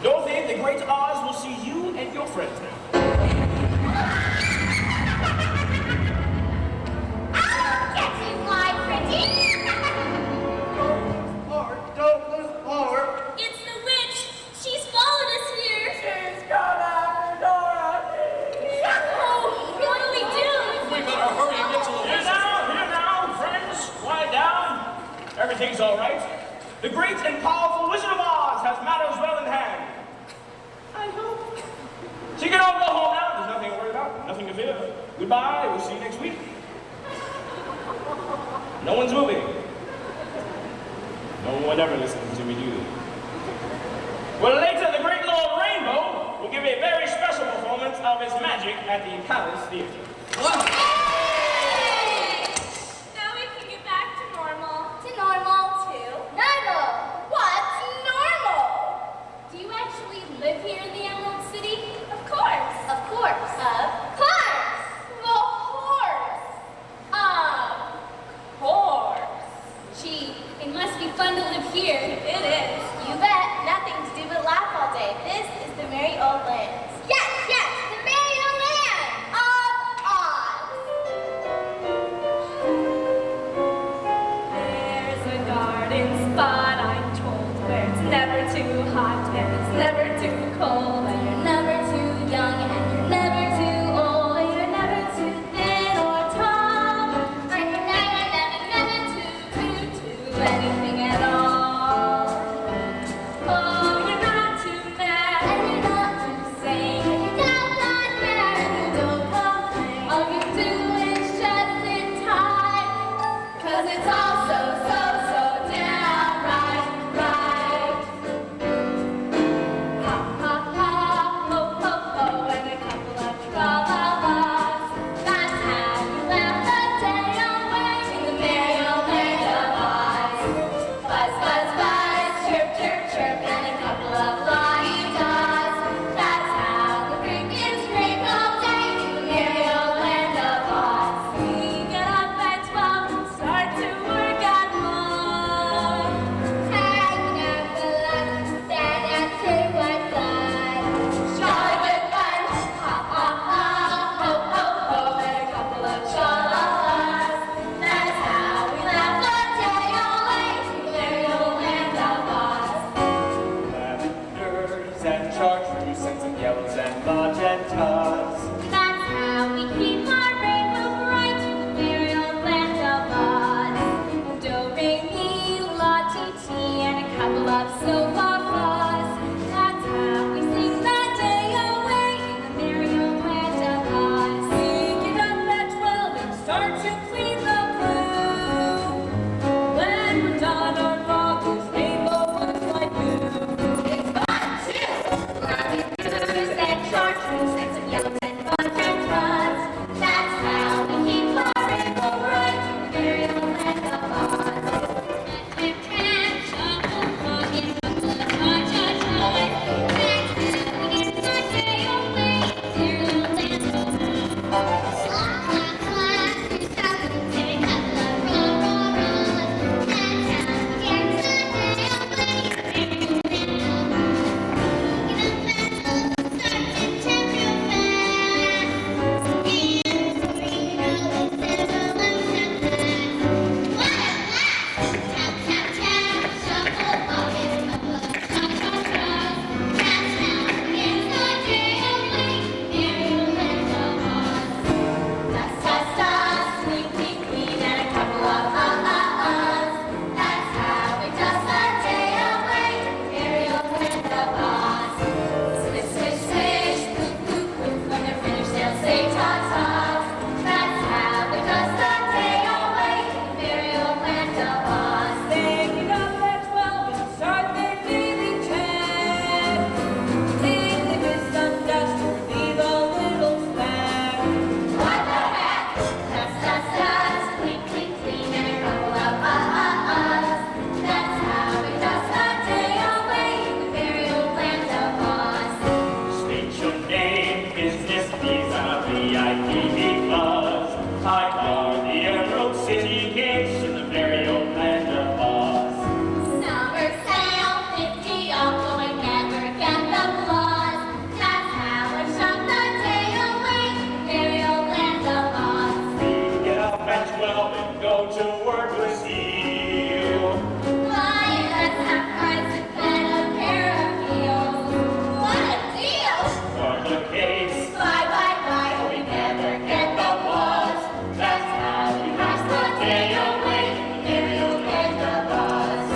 Dorothy, the Great Oz will see you and your friends now. Don't lose heart. It's the witch. She's followed us here. She's gone after Dorothy. Oh, what do we do? We better hurry and get to the Here wizard. now, friends. Quiet down. Everything's all right. The great and powerful Wizard of Oz has matters well in hand. I hope. So you can all go home now. There's nothing to worry about. Nothing to fear. Goodbye. We'll see you next week. No one's moving. No one ever listens to me, do they? Well, later, the great Lord Rainbow will give a very special performance of his magic at the Palace Theater. What? Now we can get back to normal. To normal. Normal. What's normal? Do you actually live here in the Emerald City? Of course. Of course. Of course. The horse. Of course. Gee, it must be fun to live here. It is. You bet. Nothing to do but laugh all day. This is the merry old land. Yes, the merry old land of Oz. of Silver Fuzz. That's how we sing that day away in the merry old land of Oz. We get up at 12 and start to clean the blue. When we're done, our father's rainbow looks like blue. It's fun too! Fluffy goose and chartreuse and some yellows and fun French fuzz. That's how we keep our rainbow bright in the merry old land of Oz. And can shuffle along in bundles of cha-cha-cha. That's how we get our day away in the merry old land of Oz. Slap, slap, slap, we stop and take a couple of rah-rah-rahs. That's how we get our day away in the merry old land of Oz. Get up and start to tap real fast. And before you know it, there's a luncheon pass. What a blast! Tap, tap, tap, shuffle along in a couple of cha-cha-chas. That's how we get our day away in the merry old land of Oz. Dust, dust, dust, clean, clean, clean, and a couple of ah-ah-ahs. That's how we dust our day away in the merry old land of Oz. Swish, swish, swish, poof, poof, poof, when they're finished they'll say ta-tas. That's how we dust our day away in the merry old land of Oz. They get up at 12 and start their daily chat. They miss some dust or leave a little spat. What the heck? Dust, dust, dust, clean, clean, clean, and a couple of ah-ah-ahs. That's how we dust our day away in the merry old land of Oz. State your name, business, vis-a-vis, because I are the Emerald City Gates in the merry old land of Oz. Summer sail, 50 off, going never get the claws. That's how I shop the day away in the merry old land of Oz. We get up at 12 and go to work with zeal. Why, let's have fries and a pair of heels. What a deal! For the case, Bye, bye, bye, hope we never get the applause. That's how we pass the day away in the merry old land of Oz.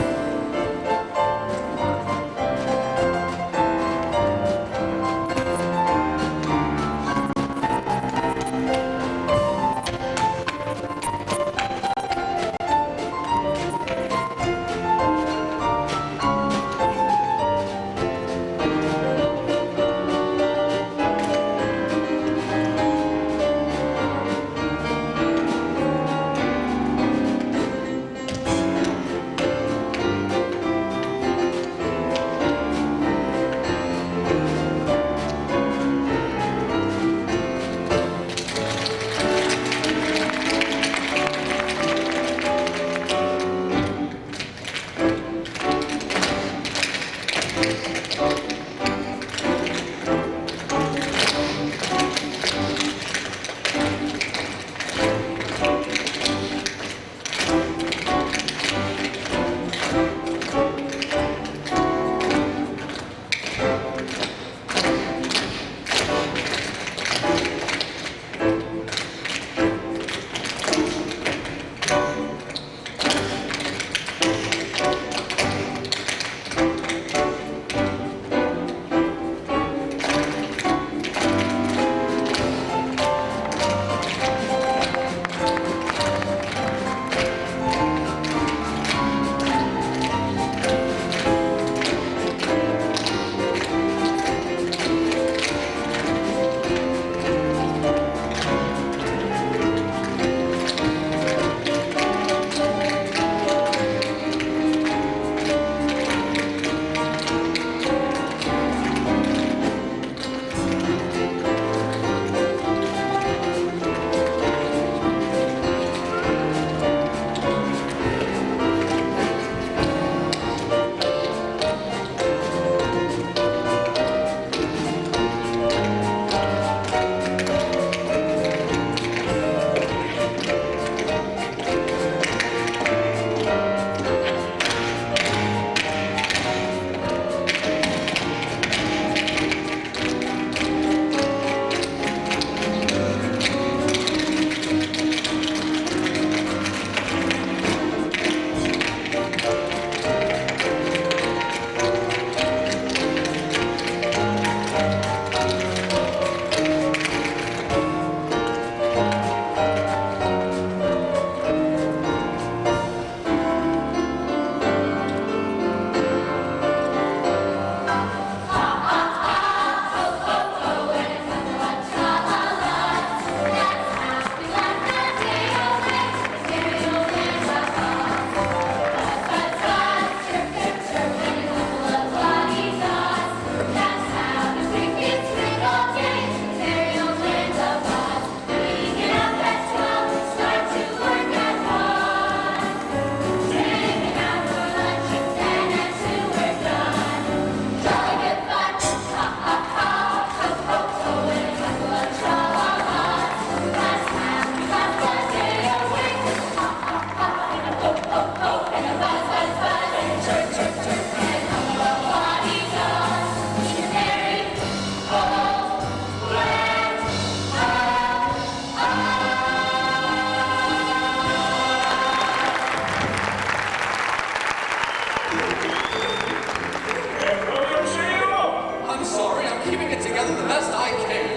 together the best I can.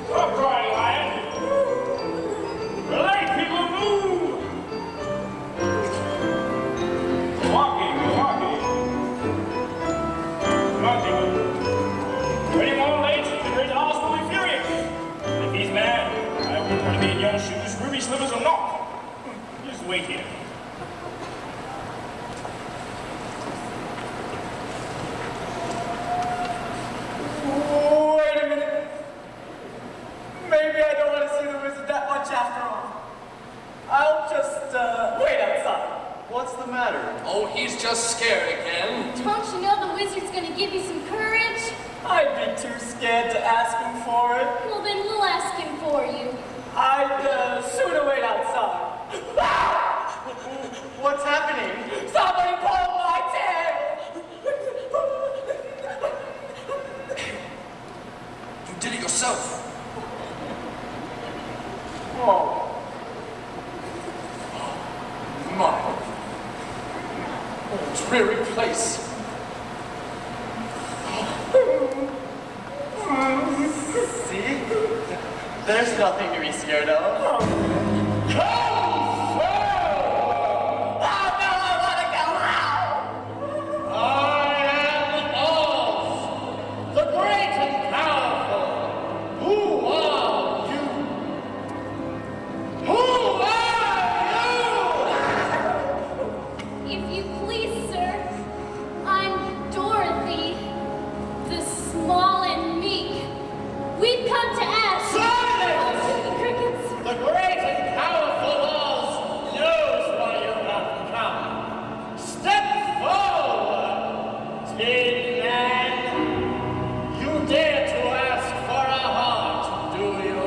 Stop crying, lad. Let people move. Walking. Come on, people. Any more late, the great Oz will be furious. If he's mad, I wouldn't want to be in your shoes, ruby slippers or not. Just wait here. Wait a minute. Maybe I don't want to see the wizard that much after all. I'll just wait outside. What's the matter? Oh, he's just scared again. Don't you know the wizard's gonna give you some courage? I'd be too scared to ask him for it. Well, then we'll ask him for you. I'd sooner wait outside. What's happening? Somebody pull my tail! You did it yourself. Oh. My dreary place. See? There's nothing to be scared of. If you please, sir, I'm Dorothy, the small and meek. We've come to ask. Silence! Oh, the crickets. The great and powerful Oz knows why you have come. Step forward, Tin Man. You dare to ask for a heart, do you?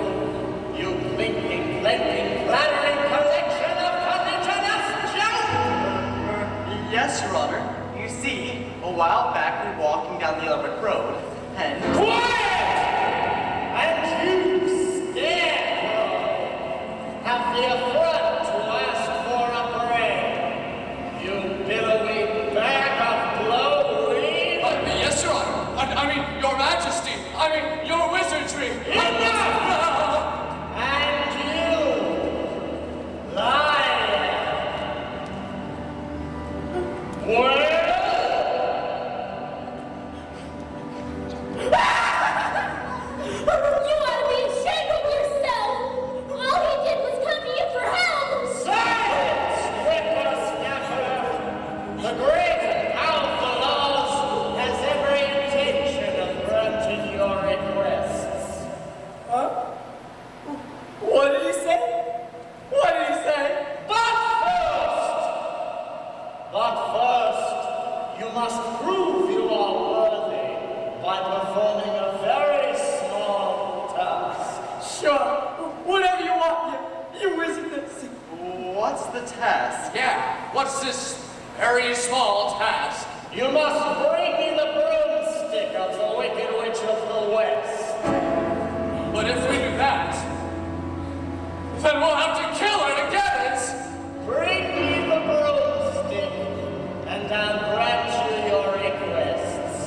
You blinking, blinking, clattering collection of conditionous junk! Yes, Your Honor. You see, a while back we were walking down the Limerick Road, and... Quiet! And you, scarecrow, have the affront to ask for a parade. You billowy bag of glory. Yes, Your Honor. I mean, Your Majesty. I mean, your wizardry. Enough! And you, liar. Well? You ought to be ashamed of yourself. All he did was come to you for help. Silence, whippersnapper! The great and powerful Oz has every intention of granting your requests. Huh? What did he say? What did he say? But first, you must prove you are worthy by performing a very small task. Sure. Whatever you want, you wizardess. What's the task? Yeah, what's this very small task? You must bring me the broomstick of the Wicked Witch of the West. But if we do that, then we'll have to kill her to get it. Bring me the broomstick, and I'll grant you your requests.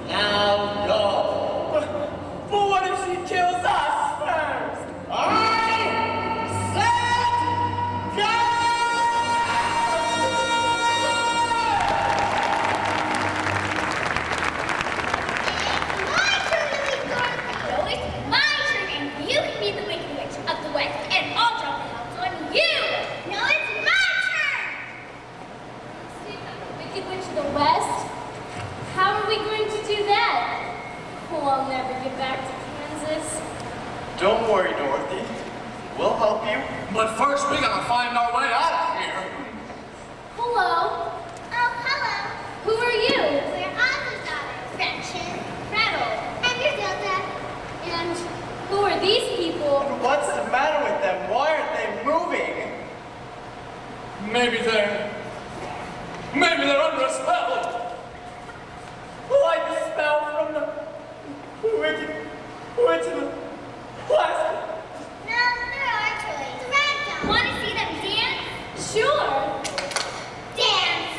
Now go. But what if she kills us first? I said go! My turn to be Dorothy. No, it's my turn, and you can be the Wicked Witch of the West, and I'll drop the house on you. No, it's my turn. Wicked Witch of the West? How are we going to do that? Oh, I'll never get back to Kansas. Don't worry, Dorothy. We'll help you. But first, we gotta find our way out of here. Hello. Oh, hello. Who are you? We're Oz's daughters. Gretchen, Gretel, and Griselda. And who are these people? What's the matter with them? Why aren't they moving? Maybe they're under a spell. Like the spell from the Wicked Witch of the West. No, they're our toys. Ragdoll. Want to see them dance? Sure. Dance.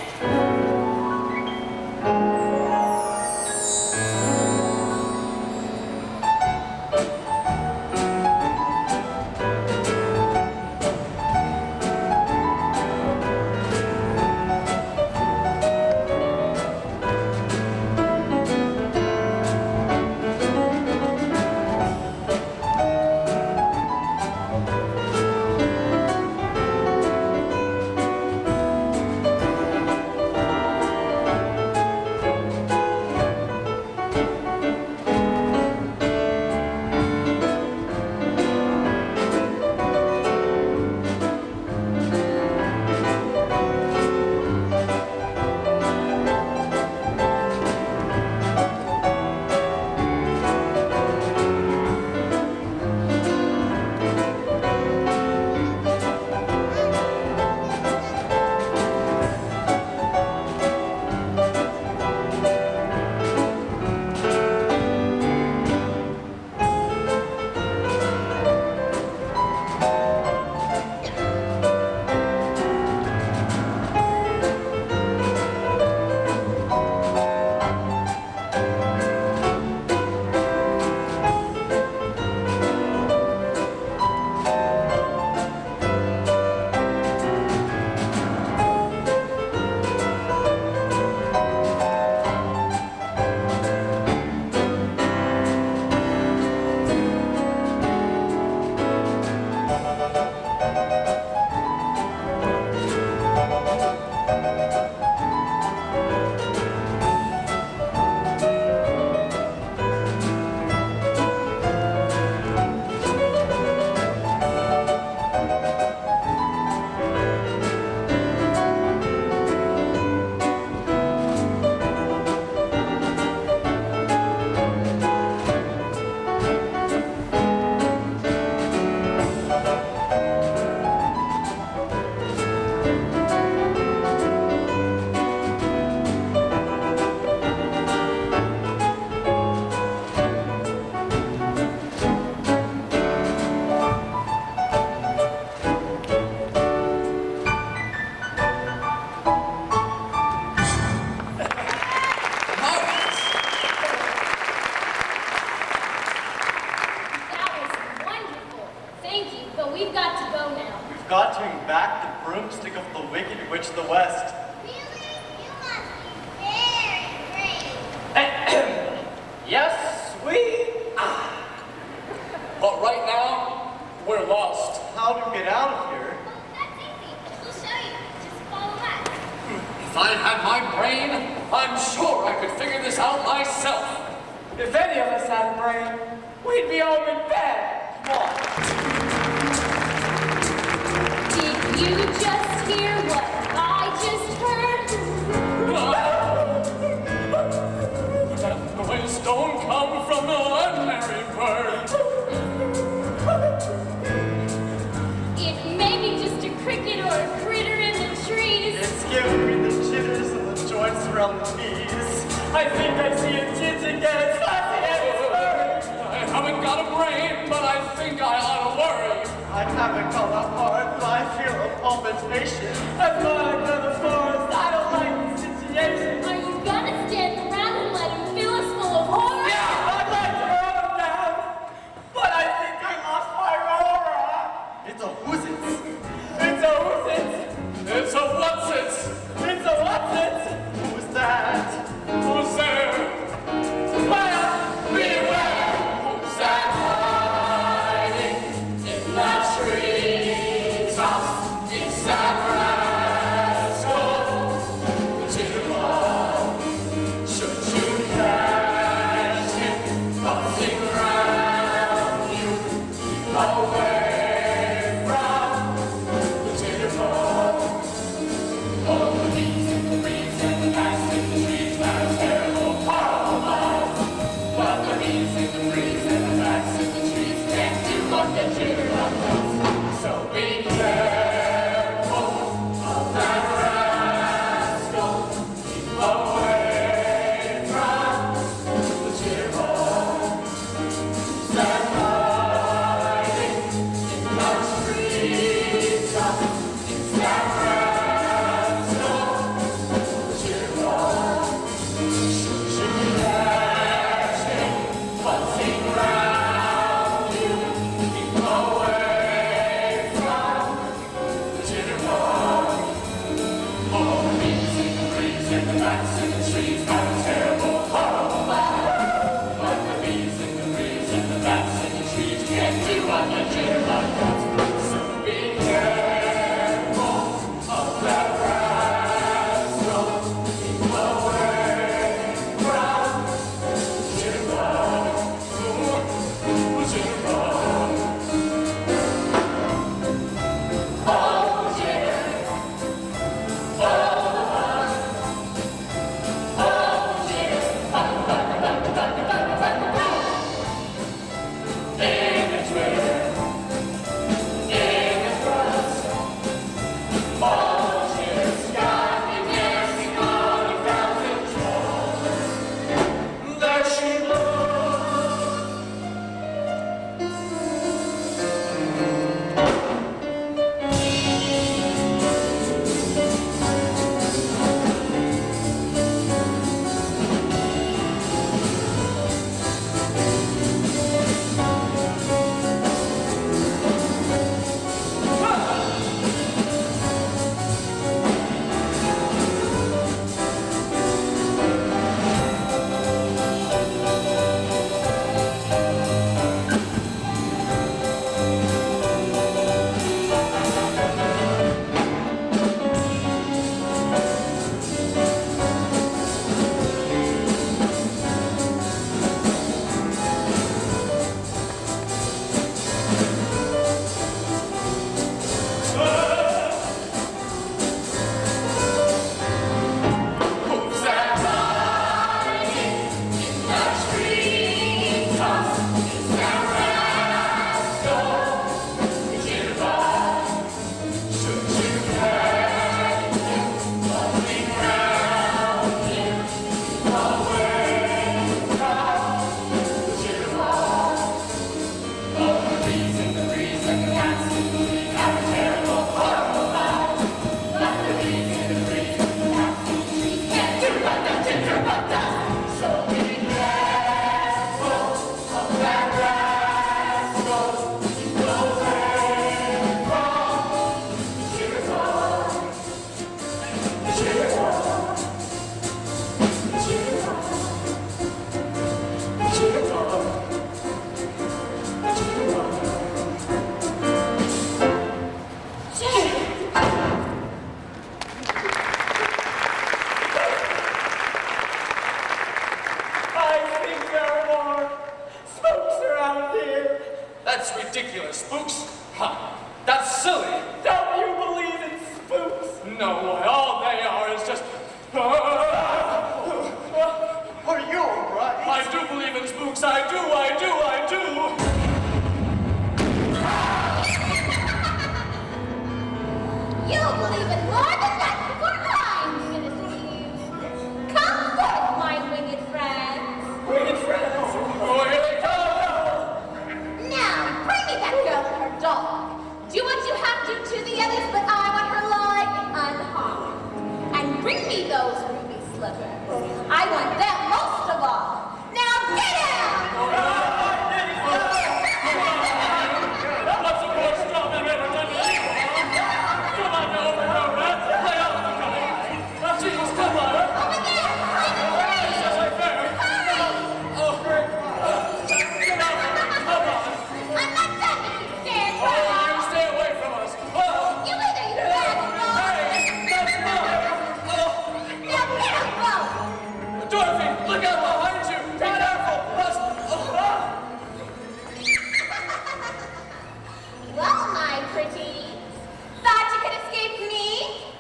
I'm sure I could figure this out myself. If any of us had a brain, we'd be home in bed. Come on. Did you just hear what I just heard? That noise don't come from the ordinary bird. It may be just a cricket or a critter in the trees. It's giving me the jitters and the joints around the knees. I think I see a ginger get as fast as it's bird. I haven't got a brain, but I think I ought to worry. I haven't got a heart, but I feel a palpitation. That's why I go to the forest. I don't like the situation. Are you gonna stand around and let him fill us full of horror? I'd like to run him down, but I think I lost my aura. It's a who's it? It's a who's it? It's a what's it? It's a what's it? Who's that? Who's there? Well, Beware! Who's that hiding in the treetops? It's that rascal, the jitterbug. Should you catch him buzzing round you, keep away from the jitterbug. All the bees and the breeze and the bats in the trees have a terrible, horrible buzz. But the bees and the breeze and the bats in the trees can't do what the jitterbug does. So be careful of that rascal. Keep away from the jitterbug. Stand hiding in the treetops. It's that rascal, the jitterbug. Should you catch him buzzing round you, keep away from the jitterbug. All the bees and the breeze and the bats in the trees have a terrible, horrible buzz. But the bees and the breeze and the bats in the trees can't do what the jitterbug does. So be careful of that rascal. Keep away from the jitterbug. The jitterbug. All the jitter, all the buzz, all the jitter, buzz, buzz, buzz, buzz, buzz, buzz, buzz. In the Twitter, in the buzz, all the jitter's got me dancing on 1,000 toes. There she blows. Who's that hiding in the treetops? It's that rascal, the jitterbug. Should you catch him buzzing round you, keep away from the jitterbug. All the bees and the breeze and the bats in the trees have a terrible, horrible buzz. But the bees and the breeze and the bats in the trees can't do what the jitterbug does. So be careful of that rascal. Keep away from the jitterbug. The jitterbug. The jitterbug. The jitterbug. The jitterbug. ridiculous. Spooks? Huh. That's silly. Don't you believe in spooks? No, why, all they are is just... Are you alright? I do believe in spooks. I do, I do, I do. You believe in more than that before I'm finished. Come forth, my winged friends. Winged friends. Oh, here they come. Now, bring me that girl and her dog. Do what you have to the others, but I want her alive and unharmed. And bring me those ruby slippers. I want them most of all. Now get out! That's the worst job I've ever done. Come on, no, lay off the guy. Jesus, come on. Over there! I'm free! This isn't fair. Oh, great. Get out. Come on. I'm not done with you, scared Oh, you stay away from us. Oh. You either eat her bag or go. Hey, that's mine. Oh. Now get her both! Dorothy, look out behind you. Be careful. Well, my pretty, thought you could escape me?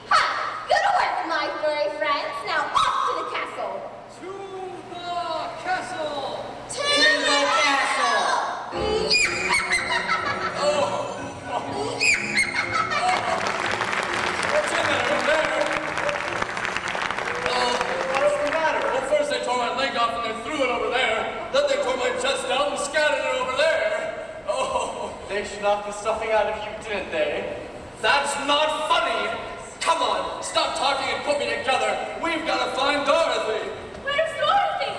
Ha! Good work, my furry friends. Now off to the castle. To the castle. To the castle! What's in there? In there? What's the matter? Well, first they tore my leg off and they threw it over there. Then they tore my chest out and scattered it over there. Oh, They should knock the stuffing out of you, didn't they? that's not funny. Come on, stop talking and put me together. We've got to find Dorothy. Where's Dorothy?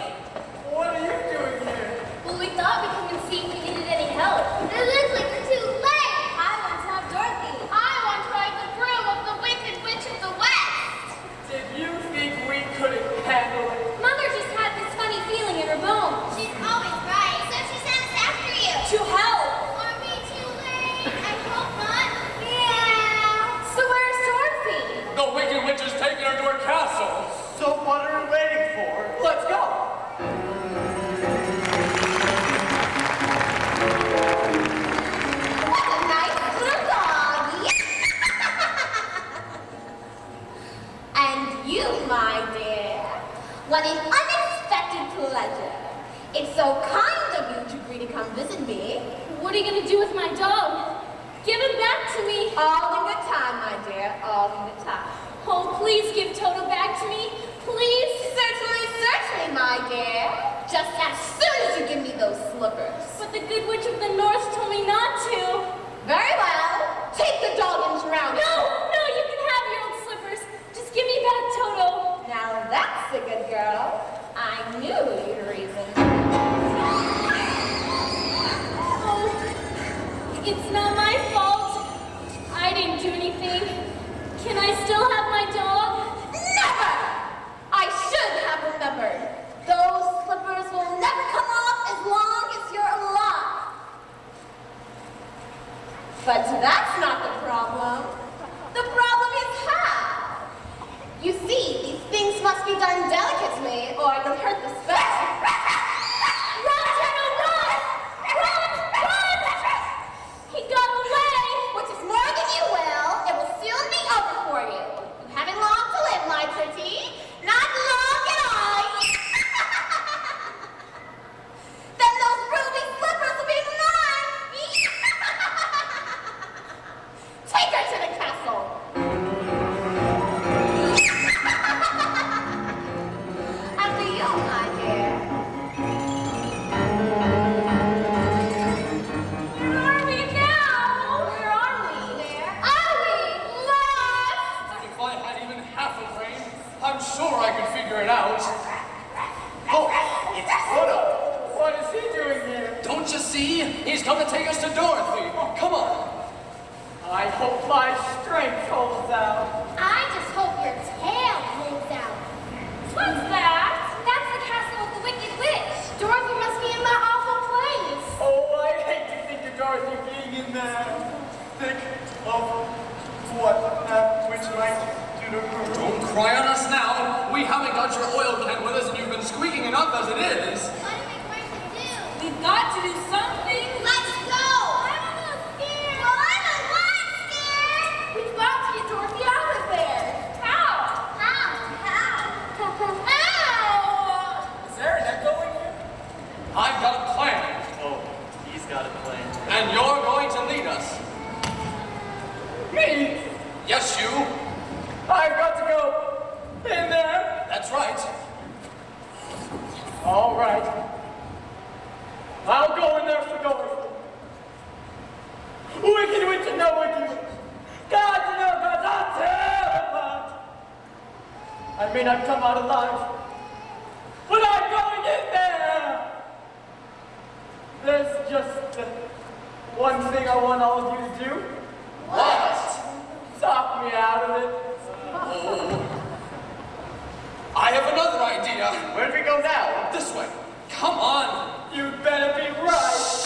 What are you doing here? Well, we thought we'd come and see if we needed any help. It looks like we're too late. I want to have Dorothy. I want to ride the broom of the Wicked Witch of the West. Did you think we couldn't handle it? Mother just had this funny feeling in her bones. She's always right, so she sent us after you. To help. Are we too late? I hope not. Yeah. So where's Dorothy? The Wicked Witch has taken her to her castle. So what are we waiting for? Let's go! What a nice little dog. And you, my dear. What an unexpected pleasure. It's so kind of you to agree to come visit me. What are you going to do with my dog? Give him back to me. All in good time, my dear. All in good time. Oh, please give Toto back to me. Please. Certainly, my dear. Just as soon as you give me those slippers. But the good witch of the north told me not to. Very well. Take the dog and drown it. No, no, you can have your old slippers. Just give me back Toto. Now that's a good girl. I knew you'd reason. Oh, it's not my fault. I didn't do anything. Can I still have my dog? Never! I should have remembered. Those slippers will never come off as long as you're alive. But that's not the problem. The problem is how. You see, these things must be done delicately or they'll hurt the spell. Run, Toto, run! Run, run! He got away! Which is more than you will. It will soon be over for you. You haven't long to live, my pretty. Not long at all. Then those ruby slippers will be mine. Take her to the castle. After you, my dear. Where are we now? Where are we? Where are we? Lost! If I had even half a brain, I'm sure I could figure it out. Oh, it's Toto! What is he doing here? Don't you see? He's come to take us to Dorothy. Come on. I hope my strength holds out. I just hope your tail holds out. What's that? That's the castle of the Wicked Witch. Dorothy must be in that awful place. Oh, I hate to think of Dorothy being in there. Think of what that witch might do to her. Don't cry on us now. We haven't got your oil can with us and you've been squeaking enough as it is. What are we going to do? We've got to do something. Let's go! I'm on All right. I'll go in there for Dorothy. Wicked witch and no wicked witch. Gods and no gods, I'll terrified. I may not come out alive, but I'm going in there. There's just one thing I want all of you to do. What? Talk me out of it. Oh. I have another idea. Where do we go now? This way. Come on. You'd better be right.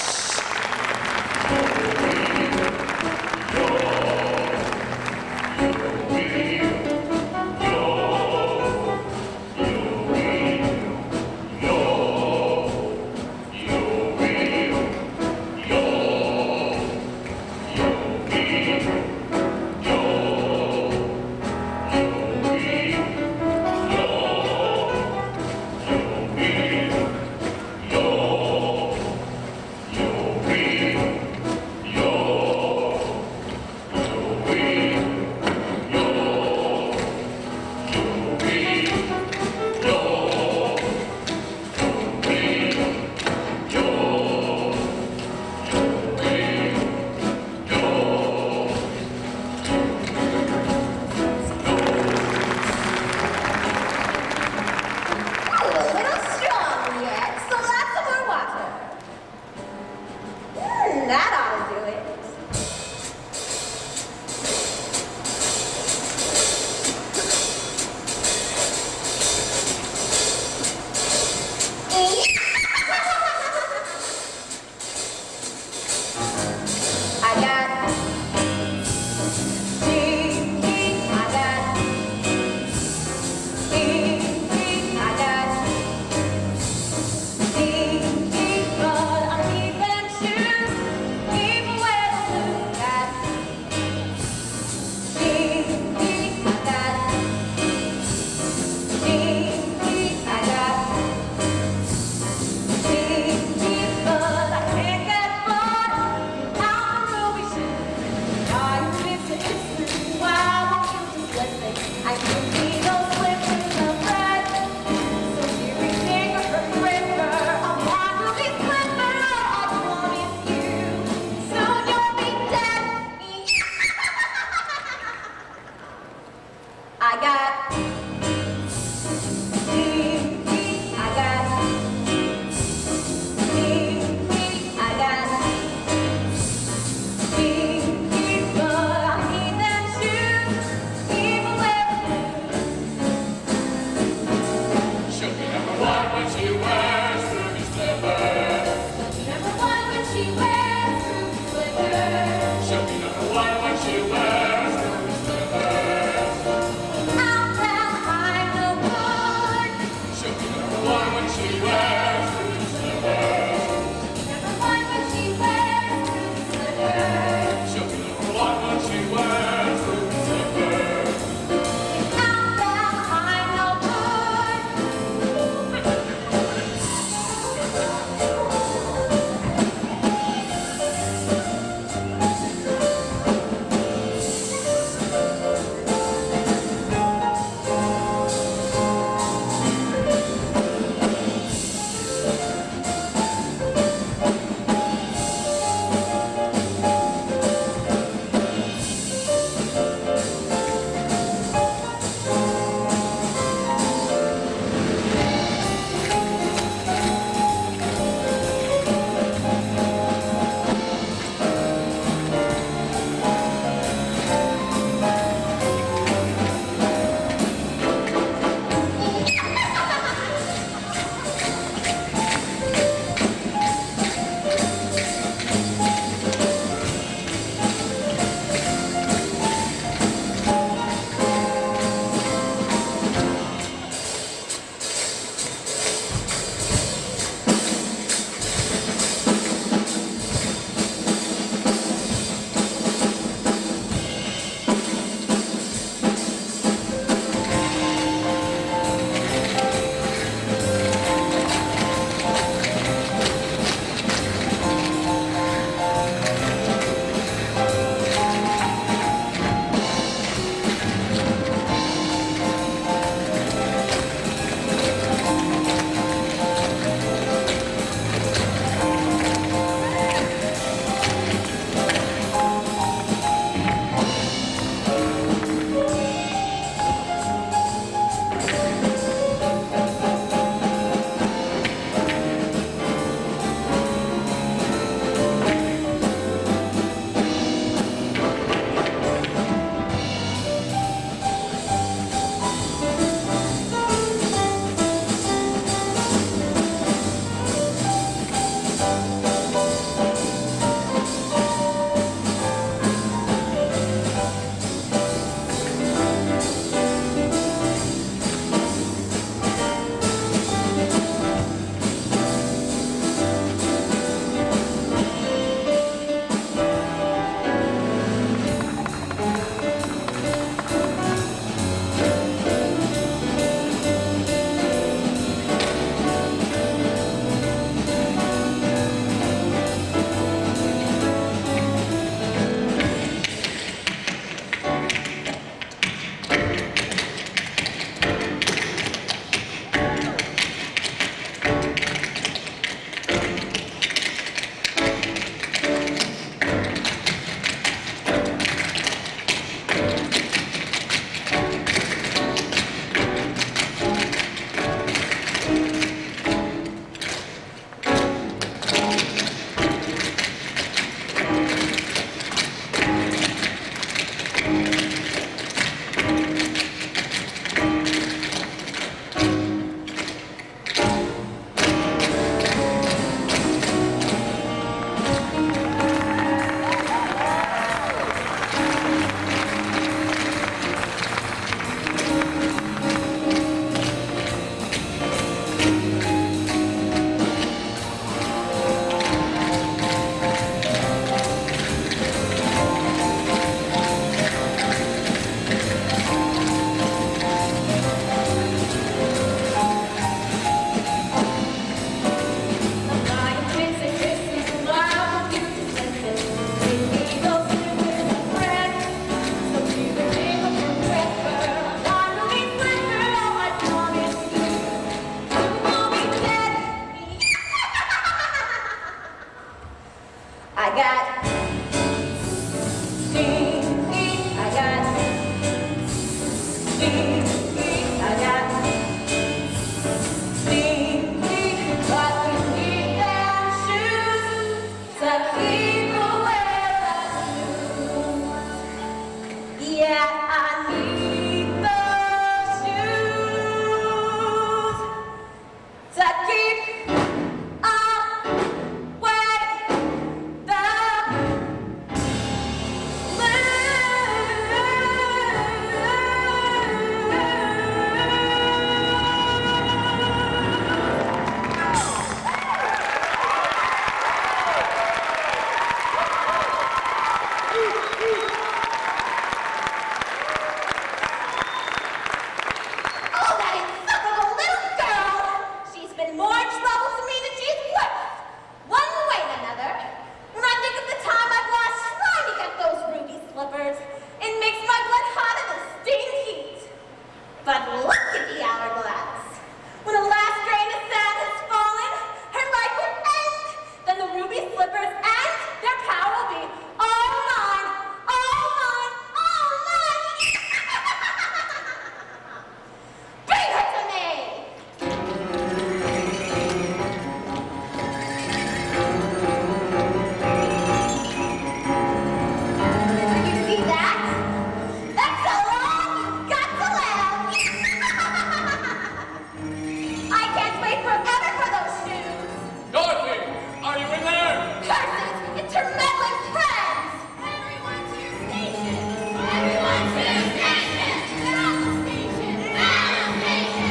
wait forever for those shoes. Dorothy, are you in there? Curses! It's your meddling friends! Everyone to your station! Everyone to your station! They're on the station! They're on the station!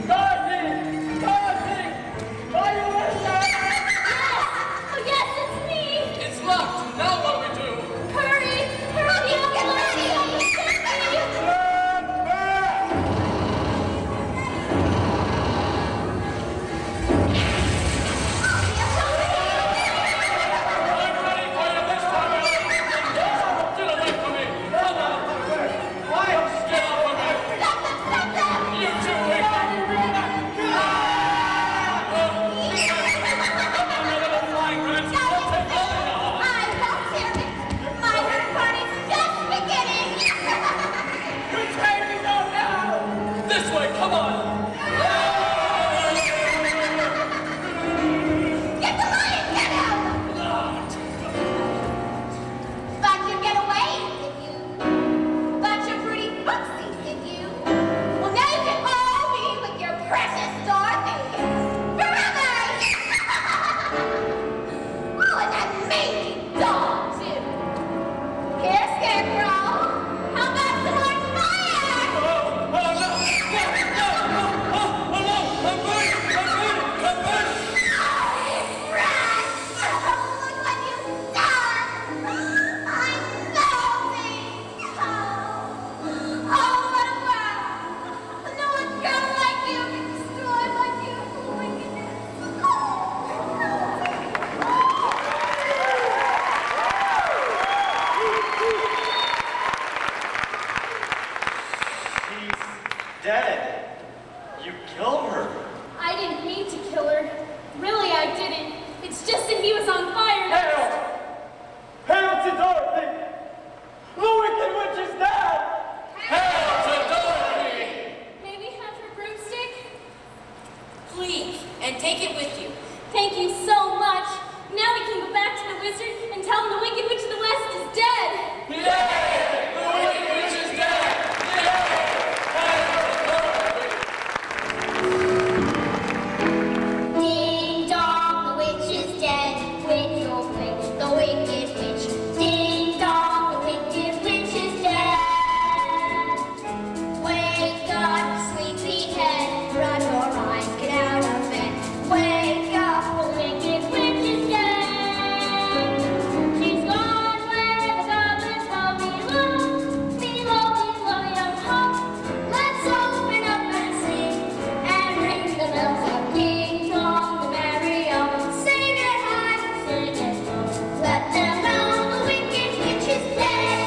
Dorothy! Dorothy! Are you in there? Oh yes, it's me! It's locked. Now what do we do? Hurry! Hurry! Get ready! I'm ready for you this time. Get away from me. Come on. Why? Get off of me. Stop them! You two wait. Come on, you little flying rats. Don't take all of you. I won't hear it! My herd party's just beginning! Which way do we go now? This way, come on. Get the lion! Get him! Thought you'd get away, did you? Thought you're pretty foxy, did you? Well, now you can all be with your precious Dorothy! Forever! Oh, and that mangy dog, too! Here, Scarecrow! How about some more fire? Oh, no. No, no. Oh, no. I'm burning. I'm burning. I'm burning. Run! Look what you've done! I'm melting! Oh, what a world! No one girl like you can destroy my beautiful wickedness! She's dead. You killed her. I didn't mean to kill her. Really, I didn't. It's just that he was on fire. Hail! Hail to Dorothy! The Wicked Witch is dead! Hail to Dorothy. May we have her broomstick? Please, and take it with you. Thank you so much. Now we can go back to the wizard and tell him the Wicked Witch of the West is dead. Yay! The Wicked Witch is dead. Yay! Hail to Dorothy. Ding dong, the witch is dead. With your witch, the wicked witch. Ding dong, the wicked witch is dead. Wake up, sleepyhead. Rub your eyes, get out of bed. Wake up, the wicked witch is dead. She's gone where the goblins all belong. Below, below your home. Let's open up and sing and ring the bells of Ding Dong, the merry hour. Sing it high, sing it low. Let them know the wicked witch is dead.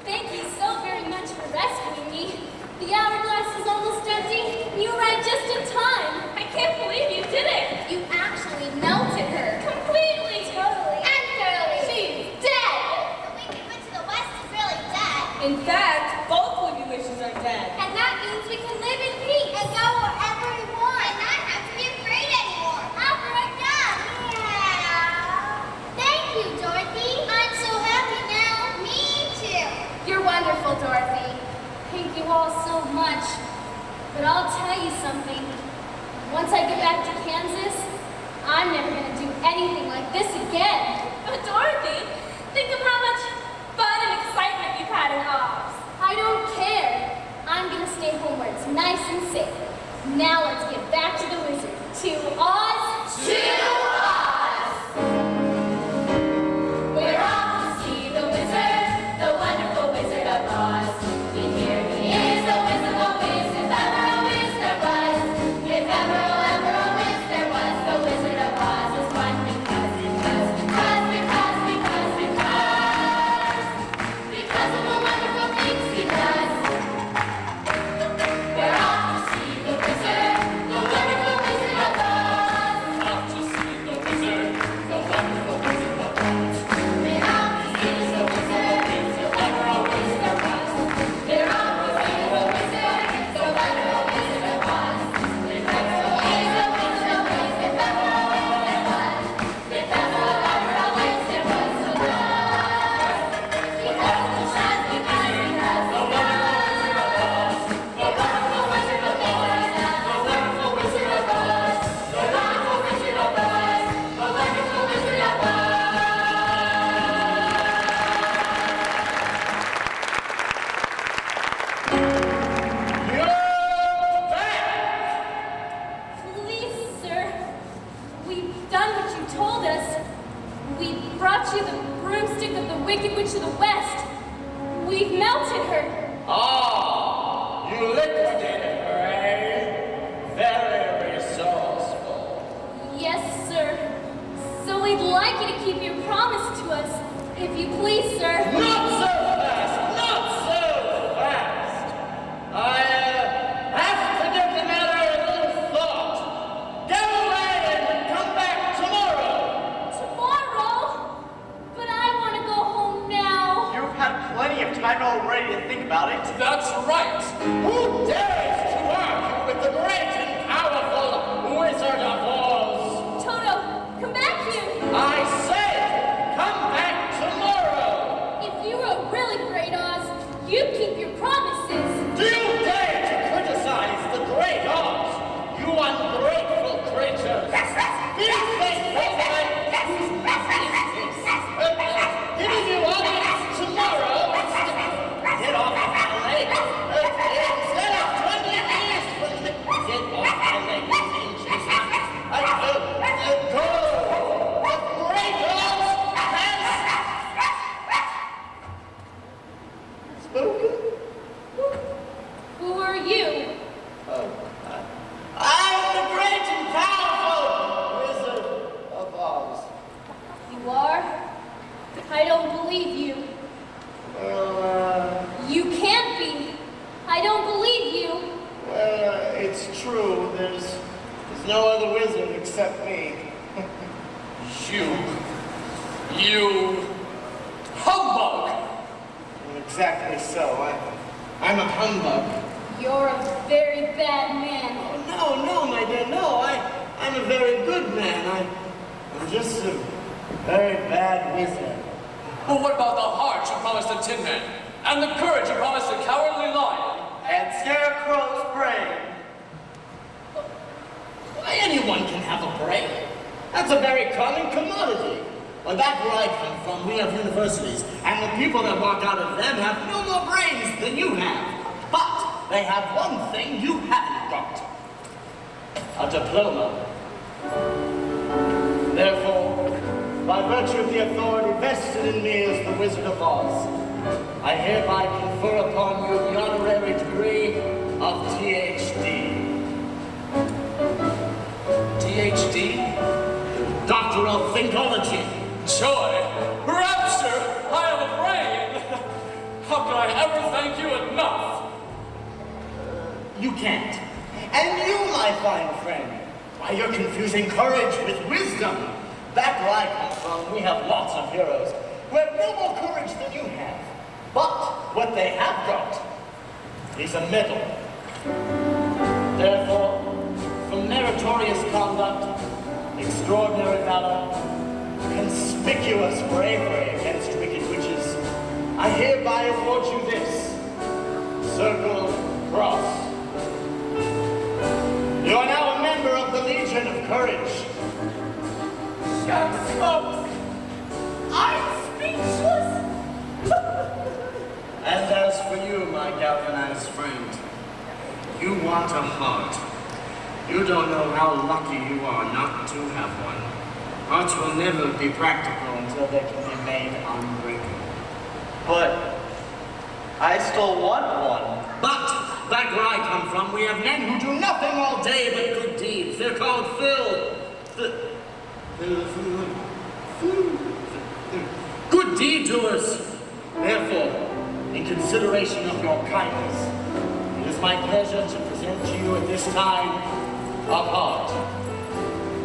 Thank you so very much for rescuing me. The hourglass is almost empty. You arrived just in time. I can't believe you did it. You actually melted her. Completely. Totally. And thoroughly. She's dead. The wicked witch of the west is really dead. In fact, both Wicked Witches are dead. And that means we can live in peace and go wherever we want and not have to be afraid anymore. After we're done. Yeah. Thank you, Dorothy. I'm so happy now. Me too. You're wonderful, Dorothy. Thank you all so much. But I'll tell you something. Once I get back to Kansas, I'm never going to do anything like this again. But Dorothy, think of how much fun and excitement you've had in Oz. I don't care. I'm going to stay home where it's nice and safe. Now let's get back to the wizard. To Oz. To Oz! We're off to see the wizard, the wonderful Wizard of Oz. We hear he is the Wiz of the Wiz, if ever a Wiz there was. If ever a Wiz there was, the Wizard of Oz is one because. We've melted her. Ah, you liquidated her, eh? Very resourceful. Yes, sir. So we'd like you to keep your promise to us, if you please, sir. Not so fast! Not so fast! I have to give the matter a little thought. Go away and come back tomorrow! Tomorrow? But I want to go home now. You've had plenty of time already to think about it. That's right. Who dares to argue with the great and powerful Wizard of Oz? Toto, come back here. I said, come back tomorrow! If you were really great, Oz, you'd keep your promises. Do you dare to criticize the great Oz? You ungrateful creatures! These things giving you audience tomorrow! Get off of my leg! Instead of 20 years from the... Get off my leg, you mean, Jesus! Go! The great Oz has... spoken? Who are you? I'm the great and powerful Wizard of Oz. You are? I don't believe you. Well, You can't be. I don't believe you. it's true. There's no other wizard except me. You humbug! Exactly so. I'm a humbug. You're a very bad man. Oh, no, my dear, no. I'm a very good man. I'm just a very bad wizard. Well, what about the heart you promised the Tin Man? And the courage you promised the Cowardly Lion? And Scarecrow's brain. Why, anyone can have a brain. That's a very common commodity. Well, back where I come from, we have universities, and the people that walk out of them have no more brains than you have. But they have one thing you haven't got. A diploma. Therefore, by virtue of the authority vested in me as the Wizard of Oz, I hereby confer upon you the honorary degree of THD. THD? Doctor of Thinkology. Joy! Rapture! I have a brain! How can I ever thank you enough? You can't. And you, my fine friend, why, you're confusing courage with wisdom. Back where I come from, we have lots of heroes who have no more courage than you have. But what they have got is a medal. Therefore, for meritorious conduct, extraordinary valor, conspicuous bravery against wicked witches, I hereby award you this Circle Cross. You are now a member of the Legion of Courage. Shucks, folks. I'm speechless. And as for you, my galvanized friend, you want a heart. You don't know how lucky you are not to have one. Hearts will never be practical until they can be made unbreakable. But I still want one. But back where I come from, we have men who do nothing all day but good deeds. They're called good deed doers. Therefore, in consideration of your kindness, it is my pleasure to present to you at this time a part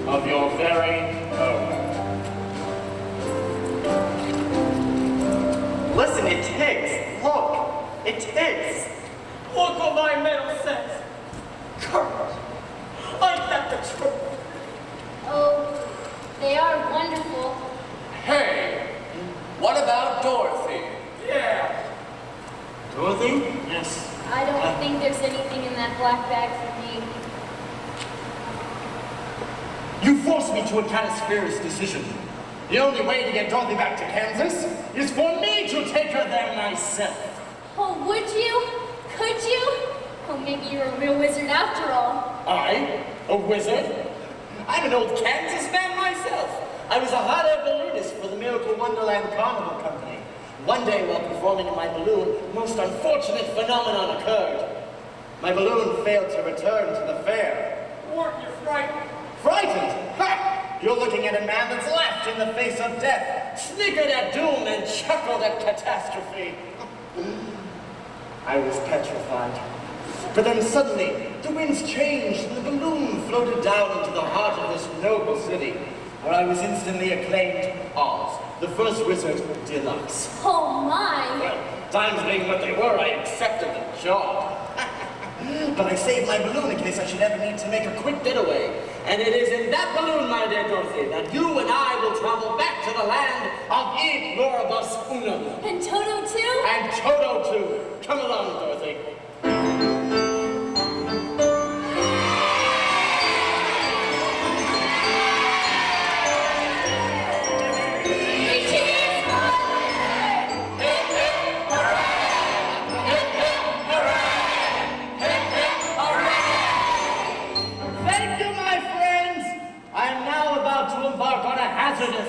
of your very own. Listen, it ticks. Look, it ticks. Look what my medal says. Courage. Ain't that the truth? Oh, they are wonderful. Hey, what about Dorothy? Yeah. Dorothy? Yes. I don't think there's anything in that black bag for me. You forced me to a catastrophic decision. The only way to get Dorothy back to Kansas is for me to take her there myself. Oh, would you? Could you? Oh, maybe you're a real wizard after all. I? A wizard? I'm an old Kansas man myself. I was a hot air balloonist for the Miracle Wonderland Carnival Company. One day, while performing in my balloon, a most unfortunate phenomenon occurred. My balloon failed to return to the fair. Weren't you frightened? Frightened? Ha! You're looking at a man that's laughed in the face of death, snickered at doom, and chuckled at catastrophe. I was petrified. But then suddenly, the winds changed and the balloon floated down into the heart of this noble city, where I was instantly acclaimed Oz, the first wizard deluxe. Oh my! Well, times being what they were, I accepted the job. But I saved my balloon in case I should ever need to make a quick getaway. And it is in that balloon, my dear Dorothy, that you and I will travel back to the land of Id Loribus Unum. And Toto too? And Toto too. Come along, Dorothy.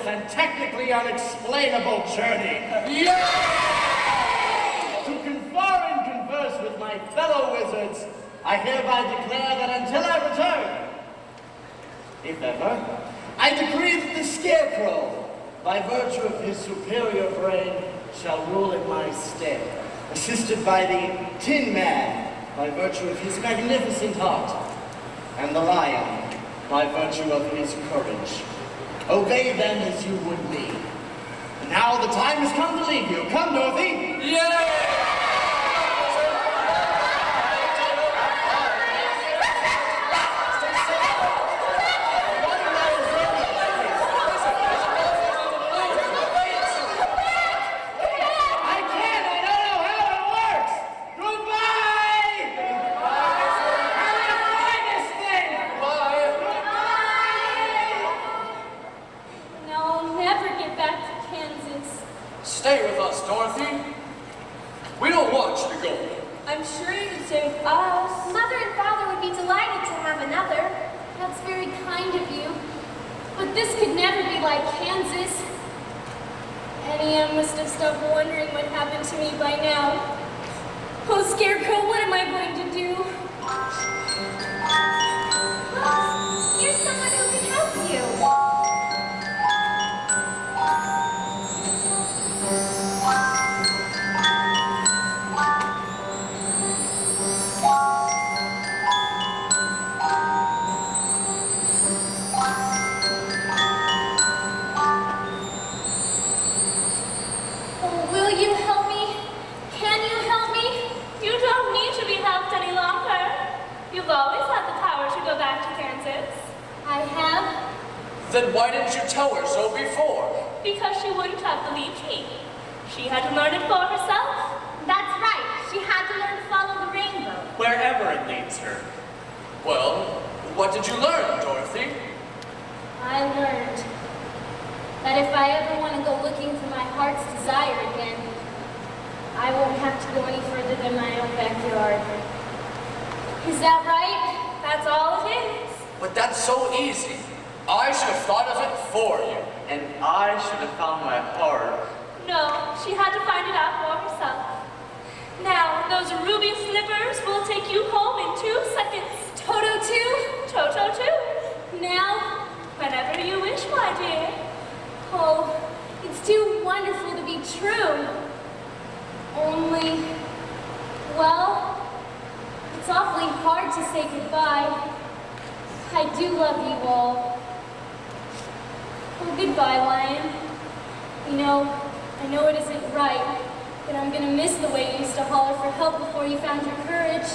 And technically unexplainable journey. Yeah! To confer and converse with my fellow wizards, I hereby declare that until I return, if ever, I decree that the Scarecrow, by virtue of his superior brain, shall rule in my stead, assisted by the Tin Man, by virtue of his magnificent heart, and the Lion, by virtue of his courage. Obey them as you would me. Now the time has come to leave you. Come, Dorothy. Yeah! Stay with us, Dorothy. We don't want you to go. I'm sure you could save us. Mother and Father would be delighted to have another. That's very kind of you. But this could never be like Kansas. Annie must have stopped wondering what happened to me by now. Oh, Scarecrow, what am I going to do? Here's someone who can help you. You've always had the power to go back to Kansas. I have. Then why didn't you tell her so before? Because she wouldn't have believed me. She had to learn it for herself. That's right. She had to learn to follow the rainbow. Wherever it leads her. Well, what did you learn, Dorothy? I learned that if I ever want to go looking for my heart's desire again, I won't have to go any further than my own backyard. Is that right? That's all it is. But that's so easy. I should have thought of it for you. And I should have found my heart. No, she had to find it out for herself. Now, those ruby slippers will take you home in 2 seconds. Toto too? Toto too. Now, whenever you wish, my dear. Oh, it's too wonderful to be true. Only, well, it's awfully hard to say goodbye. I do love you all. Oh, goodbye, Lion. You know, I know it isn't right, but I'm gonna miss the way you used to holler for help before you found your courage.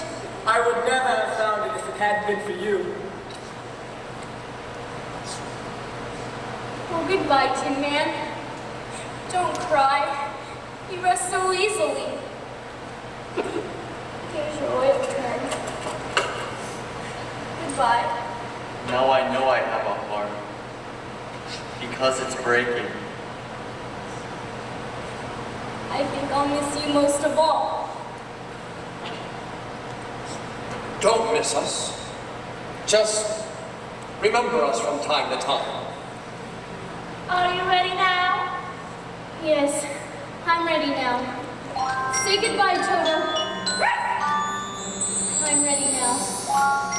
I would never have found it if it hadn't been for you. Oh, goodbye, Tin Man. Don't cry. You rest so easily. Here's your oil can. Goodbye. Now I know I have a heart. Because it's breaking. I think I'll miss you most of all. Don't miss us. Just remember us from time to time. Are you ready now? Yes, I'm ready now. Say goodbye, Toto. I'm ready now.